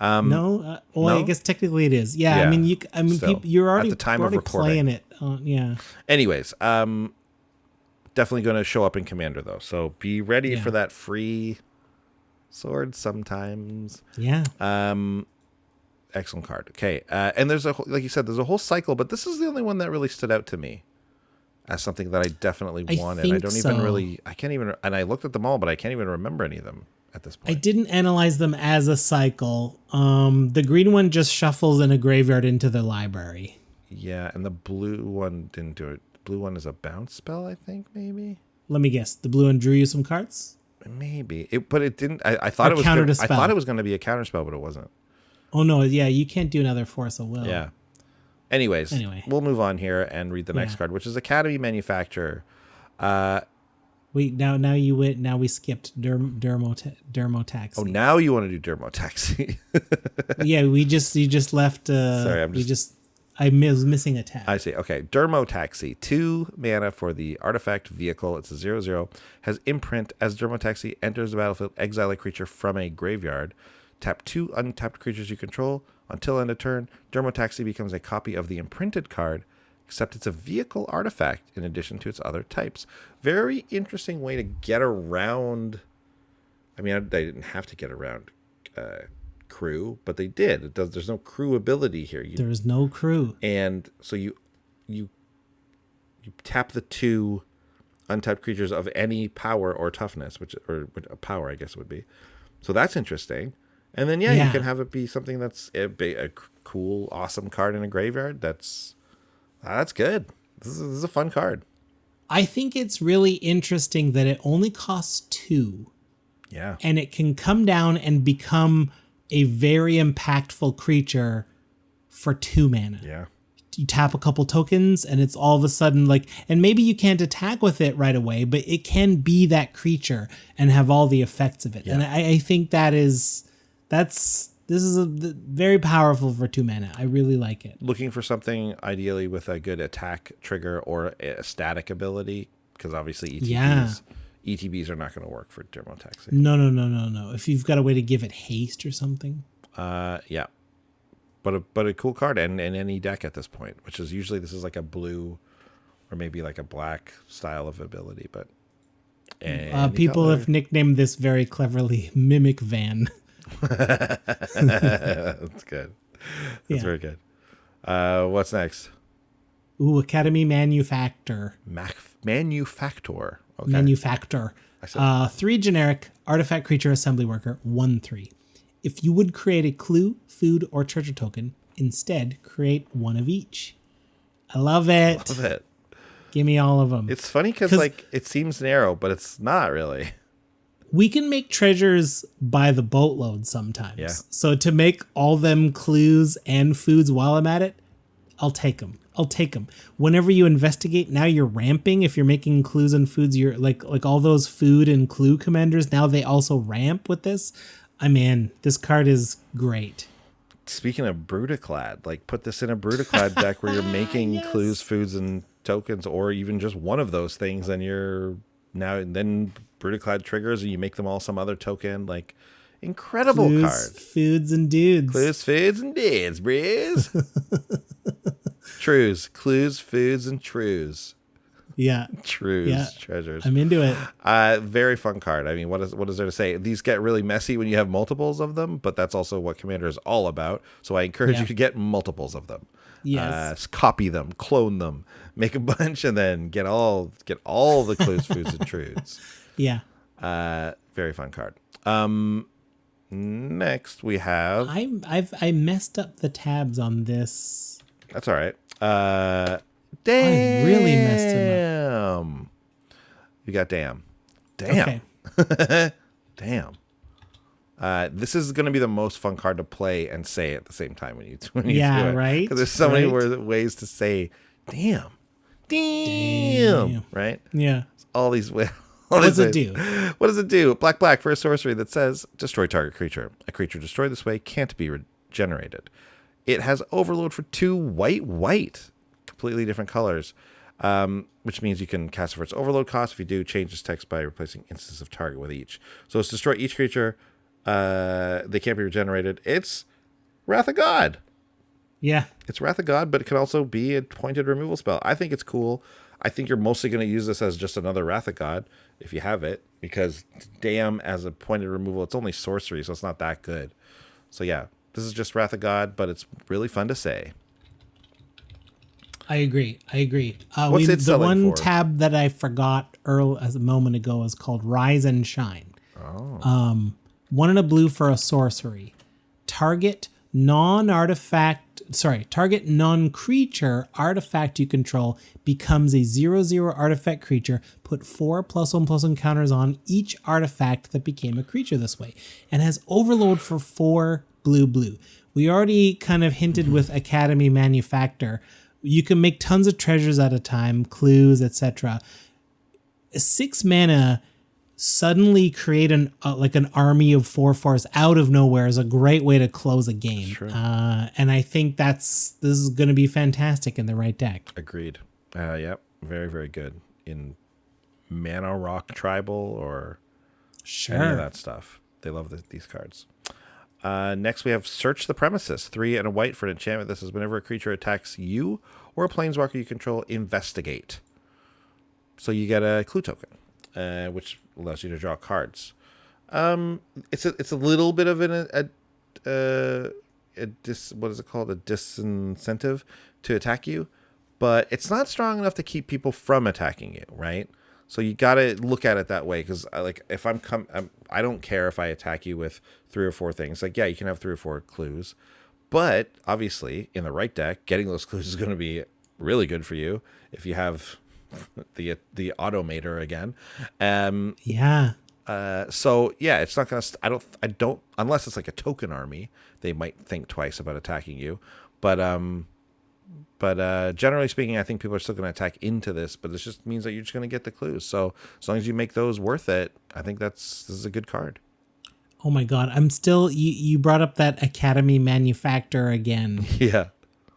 No. No? I guess technically it is. Yeah. I mean, you're already at the time of playing recording. it. Yeah. Anyways, definitely going to show up in Commander though. So be ready for that free Sword sometimes. Yeah. Excellent card. Okay. And there's like you said, there's a whole cycle, but this is the only one that really stood out to me as something that I definitely wanted. I can't even, and I looked at them all, but I can't even remember any of them at this point. I didn't analyze them as a cycle. The green one just shuffles in a graveyard into the library. Yeah. And the blue one didn't do it. The blue one is a bounce spell, I think, maybe. Let me guess. The blue one drew you some cards? Maybe. But it didn't. I thought it was I thought it was going to be a counter spell, but it wasn't. Oh no, yeah, you can't do another Force of Will. Yeah. Anyways, we'll move on here and read the next card, which is Academy Manufacturer. Wait, now you went. Now we skipped Dermotaxi. Oh, now you want to do Dermotaxi? Yeah, you just left. Sorry, I was missing a tab. I see. Okay, Dermotaxi, 2 mana for the artifact vehicle. It's a 0/0. Has imprint. As Dermotaxi enters the battlefield, exile a creature from a graveyard. Tap 2 untapped creatures you control. Until end of turn, Dermotaxi becomes a copy of the imprinted card, except it's a vehicle artifact in addition to its other types. Very interesting way to get around. I mean, they didn't have to get around crew, but they did. There's no crew ability here. There is no crew. And so you tap the 2 untapped creatures of any power or toughness, or a power, I guess it would be. So that's interesting. And then, you can have it be something that's a cool, awesome card in a graveyard. That's good. This is a fun card. I think it's really interesting that it only costs 2. Yeah. And it can come down and become a very impactful creature for 2 mana. Yeah. You tap a couple tokens and it's all of a sudden like, and maybe you can't attack with it right away, but it can be that creature and have all the effects of it. Yeah. And I think this is very powerful for 2 mana. I really like it. Looking for something ideally with a good attack trigger or a static ability, because obviously ETBs are not going to work for Dermo attacks. No. If you've got a way to give it haste or something. Yeah. But a cool card in any deck at this point, which is usually this is like a blue or maybe like a black style of ability. But people have nicknamed this very cleverly Mimic Van. That's good. That's very good. What's next? Ooh, Academy Manufactor. Manufactor. Okay. Manufactor. 3 generic artifact creature assembly worker, 1/3. If you would create a clue, food, or treasure token, instead create 1 of each. I love it. Love it. Give me all of them. It's funny because like it seems narrow, but it's not really. We can make treasures by the boatload sometimes. Yeah. So to make all them clues and foods while I'm at it, I'll take them. Whenever you investigate, now you're ramping. If you're making clues and foods, you're like all those food and clue commanders. Now they also ramp with this. This card is great. Speaking of Brutaclad, like put this in a Brutaclad deck where you're making clues, foods, and tokens, or even just one of those things, and then Brutaclad triggers and you make them all some other token. Like incredible clues, card. Foods and dudes. Clues, foods, and dudes, breeze. Trues. Clues, foods, and trues. Yeah. Trues. Yeah. Treasures. I'm into it. Very fun card. I mean, what is there to say? These get really messy when you have multiples of them, but that's also what Commander is all about. So I encourage you to get multiples of them. Yes. Copy them, clone them, make a bunch, and then get all the clues, foods, and truths. Yeah. Very fun card. Next we have. I messed up the tabs on this. That's all right. Damn. I really messed him up. You got damn. Okay. Damn. This is going to be the most fun card to play and say at the same time when you do it. Right. Because there's so many ways to say damn. Right? Yeah. All these ways. What does it do? What does it do? Black for a sorcery that says destroy target creature. A creature destroyed this way can't be regenerated. It has overload for 2 white. Completely different colors. Which means you can cast it for its overload cost. If you do, change this text by replacing instance of target with each. So it's destroy each creature. They can't be regenerated. It's Wrath of God. Yeah. It's Wrath of God, but it can also be a pointed removal spell. I think it's cool. I think you're mostly going to use this as just another Wrath of God if you have it, because damn, as a pointed removal, it's only sorcery, so it's not that good. So yeah, this is just Wrath of God, but it's really fun to say. I agree. What's it the selling one for? tab that I forgot as a moment ago is called Rise and Shine. Oh. 1 and a blue for a sorcery. Target non-creature artifact you control becomes a 0/0 artifact creature. Put 4 +1/+1 counters on each artifact that became a creature this way, and has overload for 4 blue. We already kind of hinted with Academy Manufactor. You can make tons of treasures at a time, clues, etc. 6 mana. Suddenly create an army of 4/4s out of nowhere is a great way to close a game. Sure. And I think this is going to be fantastic in the right deck. Agreed. Yep. Very, very good in Mana Rock Tribal or any of that stuff. They love these cards. Next, we have Search the Premises. 3 and a white for an enchantment. This is whenever a creature attacks you or a planeswalker you control, investigate. So you get a clue token, which allows you to draw cards. It's a little bit of what is it called? A disincentive to attack you, but it's not strong enough to keep people from attacking you, right? So you got to look at it that way, because if I don't care if I attack you with 3 or 4 things. Like, yeah, you can have 3 or 4 clues, but obviously in the right deck, getting those clues is going to be really good for you if you have the automator again. Yeah. So yeah, it's not gonna. I don't unless it's like a token army, they might think twice about attacking you. But generally speaking, I think people are still gonna attack into this. But this just means that you're just gonna get the clues. So as long as you make those worth it, I think this is a good card. Oh my God, I'm still. You brought up that Academy Manufactor again. Yeah.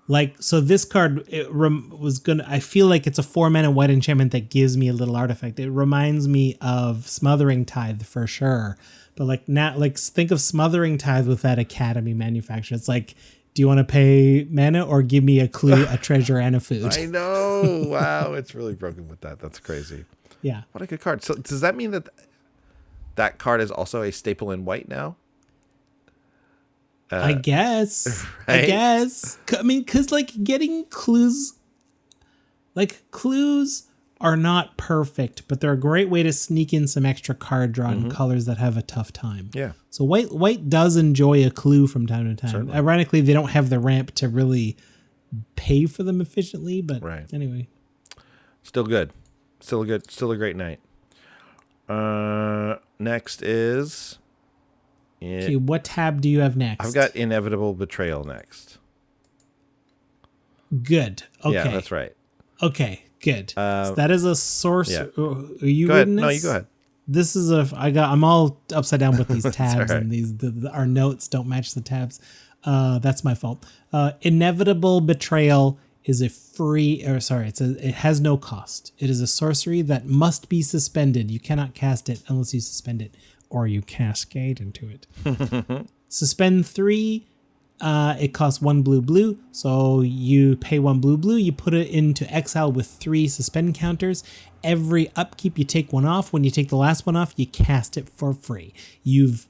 Like, so this card I feel like it's a 4-mana white enchantment that gives me a little artifact. It reminds me of Smothering Tithe for sure. But like, now, like, think of Smothering Tithe with that Academy Manufacture. It's like, do you want to pay mana or give me a clue, a treasure, and a food? I know. Wow. It's really broken with that. That's crazy. Yeah. What a good card. So does that mean that card is also a staple in white now? I guess. Right? I guess. I mean, because like getting clues, are not perfect, but they're a great way to sneak in some extra card draw in colors that have a tough time. Yeah. So white does enjoy a clue from time to time. Certainly. Ironically, they don't have the ramp to really pay for them efficiently, but anyway. Still good. Still a great night. Next is... Okay, what tab do you have next? I've got Inevitable Betrayal next. Good. Okay. Yeah, that's right. Okay, good. So that is a source. Yeah. Are you go ahead. reading this? No, you go ahead. This is I'm all upside down with these tabs right. and our notes don't match the tabs. That's my fault. Inevitable Betrayal is it has no cost. It is a sorcery that must be suspended. You cannot cast it unless you suspend it, or you cascade into it. Suspend 3. It costs 1 blue. So you pay 1 blue. You put it into exile with 3 suspend counters. Every upkeep, you take 1 off. When you take the last 1 off, you cast it for free. You've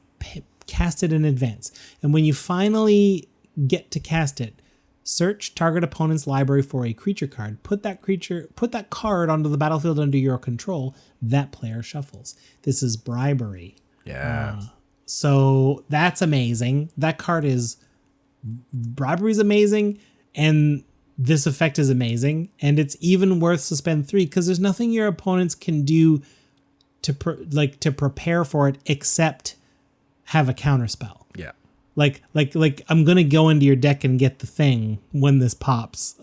cast it in advance. And when you finally get to cast it, search target opponent's library for a creature card. Put that card onto the battlefield under your control. That player shuffles. This is bribery. Yeah. So that's amazing. That card is... Bribery is amazing, and this effect is amazing, and it's even worth suspend 3 because there's nothing your opponents can do to prepare for it except have a counterspell. Yeah. Like I'm gonna go into your deck and get the thing when this pops.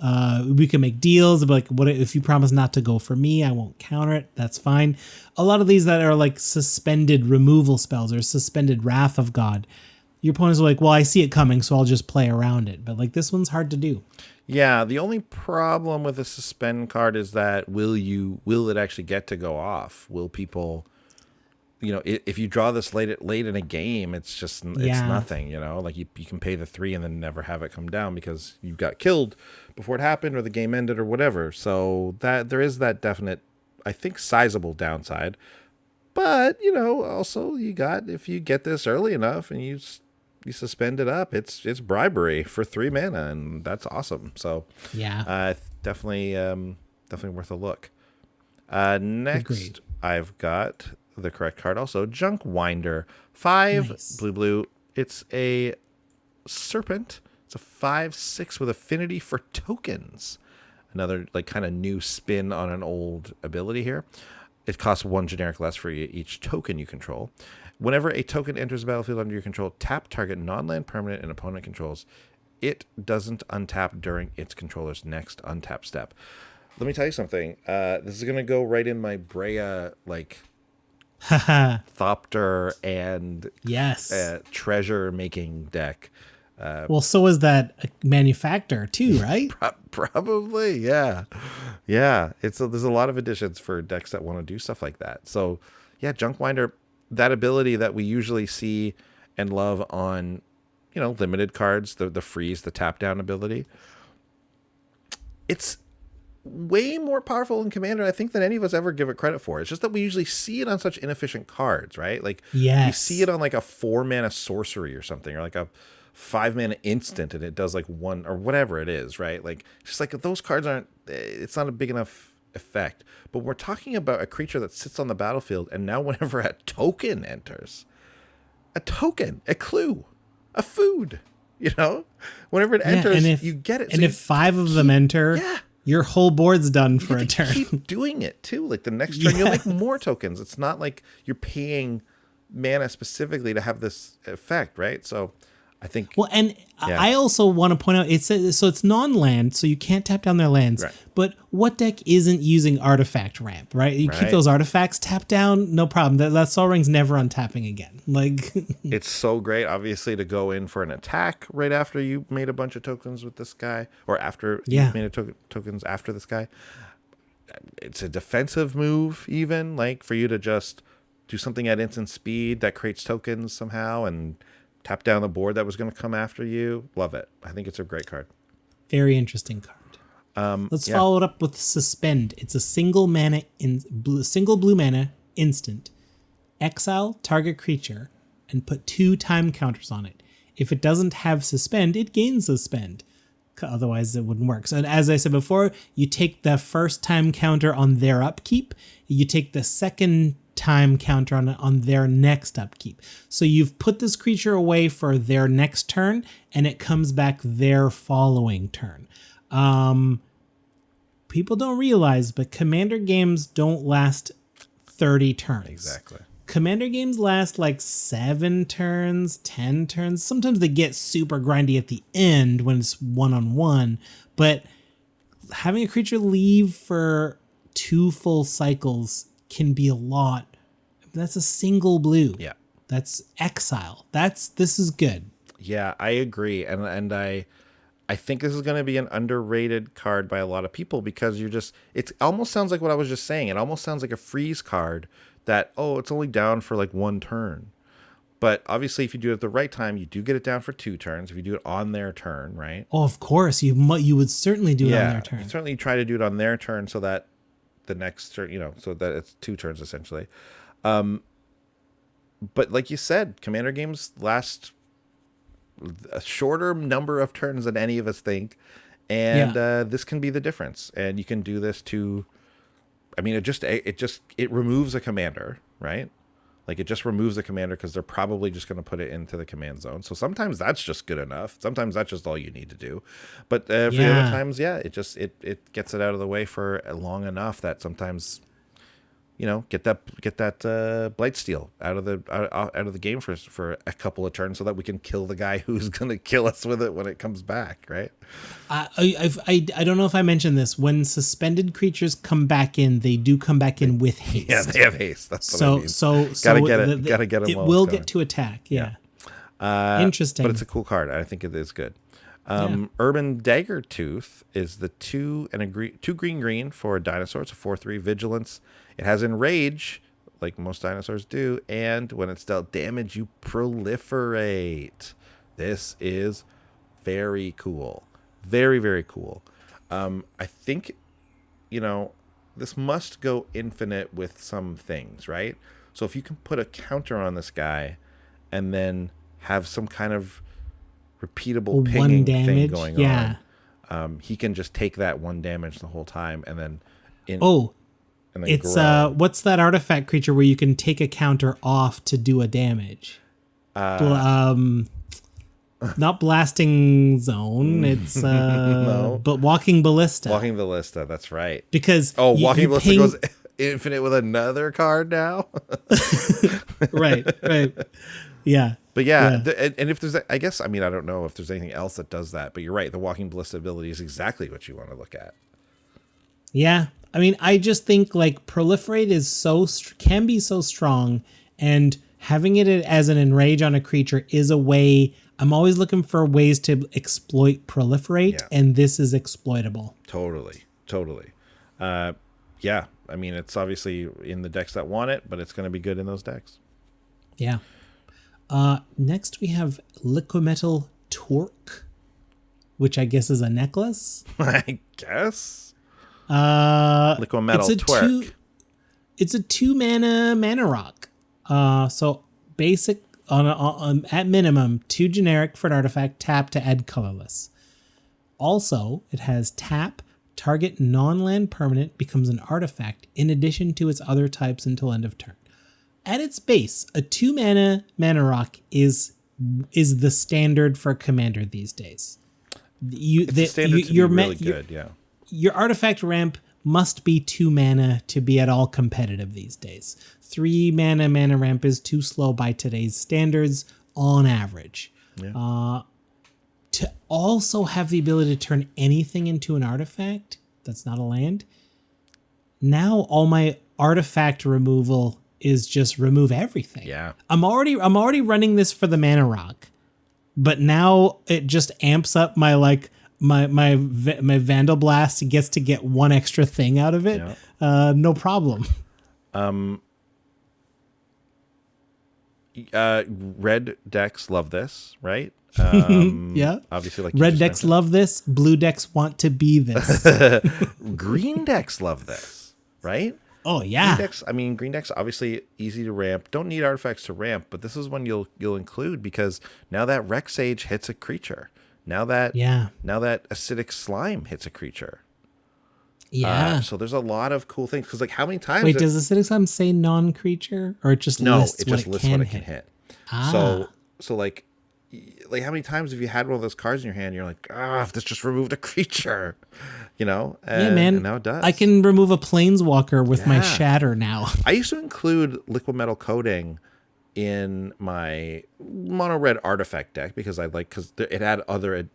We can make deals, but like, what if you promise not to go for me? I won't counter it. That's fine. A lot of these that are like suspended removal spells or suspended Wrath of God, your opponents are like, well, I see it coming, so I'll just play around it. But like, this one's hard to do. Yeah, the only problem with a suspend card is that will it actually get to go off? Will people, if you draw this late in a game, it's nothing, like you can pay the 3 and then never have it come down because you got killed before it happened or the game ended or whatever. So that there is that definite, I think, sizable downside. But, also if you get this early enough and you suspend it up, it's bribery for 3 mana, and that's awesome. So yeah, definitely worth a look. Next, agreed. I've got the correct card also, Junk Winder. 5 nice. Blue. It's a serpent. It's a 5/6 with affinity for tokens. Another like kind of new spin on an old ability here. It costs 1 generic less for each token you control. Whenever a token enters the battlefield under your control, tap target non-land permanent and opponent controls. It doesn't untap during its controller's next untap step. Let me tell you something. This is going to go right in my Brea, Thopter and treasure-making deck. Well, so is that Manufactor too, right? Probably, yeah. Yeah, there's a lot of additions for decks that want to do stuff like that. So, yeah, Junk Winder, that ability that we usually see and love on limited cards, the freeze, the tap down ability. It's way more powerful in Commander, I think, than any of us ever give it credit for. It's just that we usually see it on such inefficient cards, right? Like, you see it on like a 4-mana sorcery or something, or like a 5-mana instant, and it does like 1 or whatever it is, right? Like, just like those cards it's not a big enough effect. But we're talking about a creature that sits on the battlefield, and now whenever a token enters, a clue, a food, whenever it enters, you get it. And if 5 of them enter, your whole board's done for a turn. Keep doing it too. Like, the next turn, you'll make more tokens. It's not like you're paying mana specifically to have this effect, right? So I think. Well, and I also want to point out, it's non-land, so you can't tap down their lands. Right. But what deck isn't using artifact ramp, right? You keep those artifacts tapped down, no problem. That Sol Ring's never untapping again. Like, it's so great, obviously, to go in for an attack right after you made a bunch of tokens with this guy, or after you made tokens after this guy. It's a defensive move, even, like, for you to just do something at instant speed that creates tokens somehow and tap down the board that was going to come after you. Love it. I think it's a great card. Very interesting card. Let's follow it up with Suspend. It's a single blue mana instant. Exile target creature and put 2 time counters on it. If it doesn't have Suspend, it gains Suspend. Otherwise, it wouldn't work. So, as I said before, you take the first time counter on their upkeep. You take the second time counter on their next upkeep. So you've put this creature away for their next turn, and it comes back their following turn. People don't realize, but Commander games don't last 30 turns. Exactly. Commander games last like 7 turns, 10 turns. Sometimes they get super grindy at the end when it's 1-on-1, but having a creature leave for 2 full cycles can be a lot. That's a single blue. Yeah. That's Exile. This is good. Yeah, I agree. And I think this is going to be an underrated card by a lot of people, because it almost sounds like what I was just saying. It almost sounds like a freeze card that, it's only down for like 1 turn. But obviously, if you do it at the right time, you do get it down for 2 turns. If you do it on their turn, right? Oh, of course. You would certainly do it on their turn. Certainly try to do it on their turn so that the next turn, so that it's 2 turns essentially. But like you said, Commander games last a shorter number of turns than any of us think, and this can be the difference. And you can do this to, it removes a commander, right? Like, it just removes a commander because they're probably just going to put it into the command zone. So sometimes that's just good enough. Sometimes that's just all you need to do. But for the other times, it gets it out of the way for long enough that sometimes, get that Blightsteel out of the game for a couple of turns so that we can kill the guy who's going to kill us with it when it comes back, right? I don't know if I mentioned this. When suspended creatures come back in, they do come back in with haste. Yeah, they have haste. That's what I mean. Gotta get them. It will get to attack. Yeah. Interesting. But it's a cool card. I think it is good. Urban Daggertooth is the 2 green for a dinosaur. It's a 4/3 vigilance. It has Enrage, like most dinosaurs do, and when it's dealt damage, you proliferate. This is very cool. Very, very cool. I think, this must go infinite with some things, right? So if you can put a counter on this guy and then have some kind of repeatable pinging thing going on, he can just take that 1 damage the whole time, and then it's what's that artifact creature where you can take a counter off to do a damage? Not Blasting Zone. It's no. But Walking Ballista. Walking Ballista, that's right. Because Walking Ballista goes infinite with another card now. right. Yeah. But and if there's, I guess, I don't know if there's anything else that does that, but you're right. The Walking Ballista ability is exactly what you want to look at. Yeah. I just think like Proliferate can be so strong, and having it as an Enrage on a creature is a way. I'm always looking for ways to exploit Proliferate, and this is exploitable. Totally. It's obviously in the decks that want it, but it's going to be good in those decks. Yeah. Next we have Liquimetal Torque, which I guess is a necklace. I guess. Liquimetal Twerk. It's a 2 mana rock. So basic on at minimum 2 generic for an artifact, tap to add colorless. Also, it has tap, target non-land permanent becomes an artifact in addition to its other types until end of turn. At its base, a 2 mana rock is the standard for commander these days. Good, yeah. Your artifact ramp must be 2 mana to be at all competitive these days. 3 mana ramp is too slow by today's standards on average. Yeah. To also have the ability to turn anything into an artifact that's not a land. Now all my artifact removal is just remove everything. Yeah. I'm already running this for the mana rock, but now it just amps up my my Vandal Blast gets to get one extra thing out of it. Yeah. No problem. Red decks love this, right? Yeah. Obviously, like red decks love this. Blue decks want to be this. Green decks love this, right? Oh yeah. Green decks obviously easy to ramp. Don't need artifacts to ramp, but this is one you'll include because now that Rec Sage hits a creature. Now that Acidic Slime hits a creature. Yeah. So there's a lot of cool things because like how many times? Wait, does Acidic Slime say non-creature or it just lists what it can hit? So like how many times have you had one of those cards in your hand? And you're like, this just removed a creature, And, yeah, man. And now it does. I can remove a Planeswalker with my Shatter now. I used to include Liquimetal Coating in my mono red artifact deck because it had other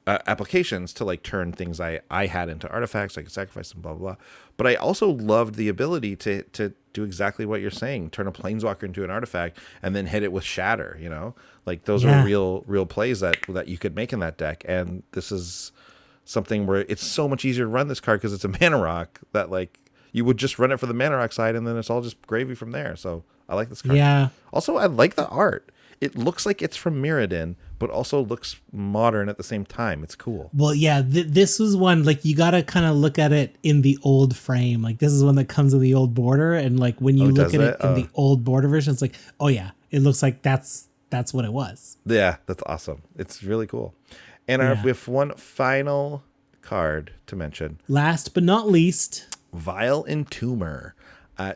applications to like turn things I had into artifacts. I could sacrifice them, blah blah blah. But I also loved the ability to do exactly what you're saying, turn a Planeswalker into an artifact and then hit it with Shatter. Like those are real plays that you could make in that deck. And this is something where it's so much easier to run this card because it's a mana rock that like you would just run it for the mana rock side and then it's all just gravy from there. So I like this card. Yeah. Also, I like the art. It looks like it's from Mirrodin, but also looks modern at the same time. It's cool. Well, yeah, this was one, like, you got to kind of look at it in the old frame. Like, this is one that comes in the old border. And, like, when you look at it in the old border version, it's like, oh, yeah, it looks like that's what it was. Yeah, that's awesome. It's really cool. And we have one final card to mention. Last but not least, Vile Entomber.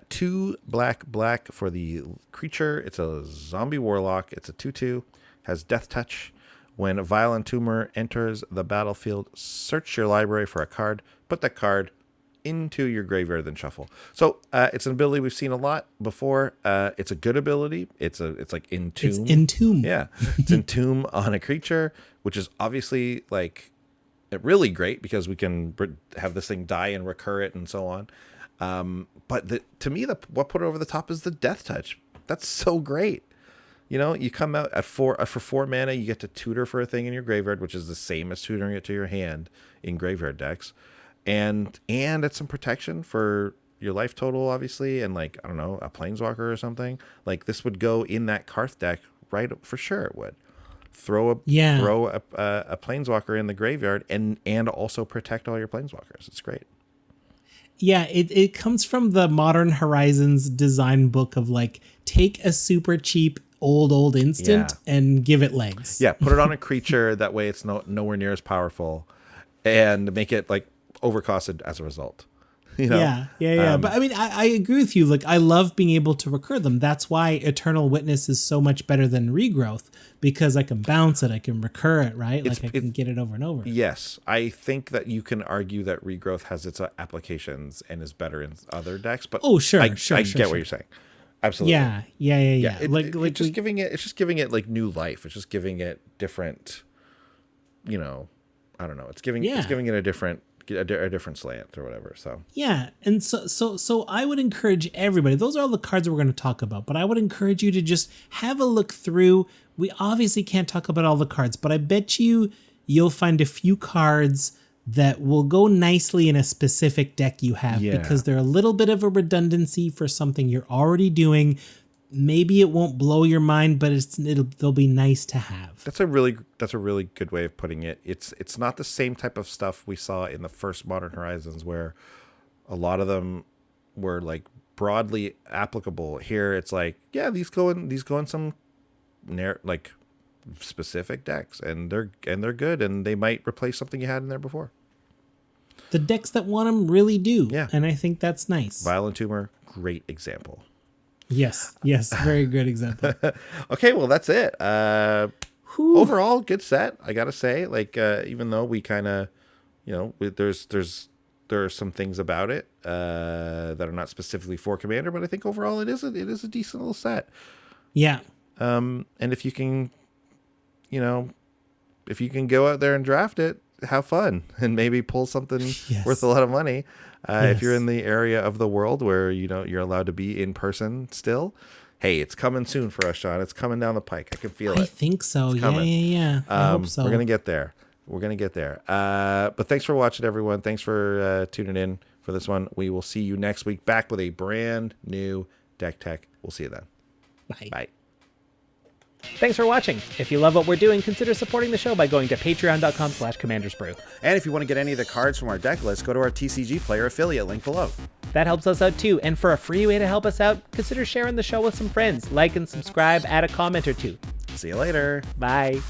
2 black for the creature. It's a zombie warlock. It's a 2/2. Has Death Touch. When Vile Entomber enters the battlefield, search your library for a card. Put that card into your graveyard, then shuffle. So it's an ability we've seen a lot before. It's a good ability. It's like Entomb. It's Entomb. Yeah, it's Entomb on a creature, which is obviously like really great because we can have this thing die and recur it and so on. But to me, what put it over the top is the Death Touch. That's so great. You come out for 4 mana, you get to tutor for a thing in your graveyard, which is the same as tutoring it to your hand in graveyard decks. And it's some protection for your life total, obviously, and like, I don't know, a Planeswalker or something. Like this would go in that Karth deck, right? For sure it would. Throw a Planeswalker in the graveyard and also protect all your Planeswalkers. It's great. Yeah, it comes from the Modern Horizons design book of like, take a super cheap old instant and give it legs. Yeah, put it on a creature, that way it's nowhere near as powerful, and make it like overcosted as a result. Yeah. But I mean, I agree with you. Like, I love being able to recur them. That's why Eternal Witness is so much better than Regrowth, because I can bounce it, I can recur it, right? Like I can get it over and over. Yes, I think that you can argue that Regrowth has its applications and is better in other decks. But I get what you're saying. Absolutely. Yeah. It's just giving it like new life. It's just giving it different. I don't know. It's giving it a different slant or whatever. So yeah, and so I would encourage everybody. Those are all the cards that we're going to talk about, but I would encourage you to just have a look through. We obviously can't talk about all the cards, but I bet you'll find a few cards that will go nicely in a specific deck you have, because they're a little bit of a redundancy for something you're already doing. maybe it won't blow your mind, but they'll be nice to have. That's a really good way of putting it. It's not the same type of stuff we saw in the first Modern Horizons, where a lot of them were like broadly applicable. Here it's like, yeah, these go in some like specific decks, and they're good, and they might replace something you had in there before. The decks that want them really do. Yeah. And I think that's nice. Violent Tumor, great example. Yes, very good example. Okay, well, that's it. Overall, good set, I gotta say. Like, even though we kind of, there are some things about it that are not specifically for Commander, but I think overall it is a decent little set. Yeah. And if you can, go out there and draft it, have fun and maybe pull something worth a lot of money. If you're in the area of the world where you're allowed to be in person still, hey, it's coming soon for us, Sean. It's coming down the pike. I can feel it. I think so. Yeah. I hope so. We're gonna get there. But thanks for watching, everyone. Thanks for tuning in for this one. We will see you next week, back with a brand new deck tech. We'll see you then. Bye. Thanks for watching. If you love what we're doing, consider supporting the show by going to patreon.com/commandersbrew. And if you want to get any of the cards from our deck list, go to our TCG Player affiliate link below. That helps us out too, and for a free way to help us out, consider sharing the show with some friends. Like and subscribe, add a comment or two. See you later. Bye.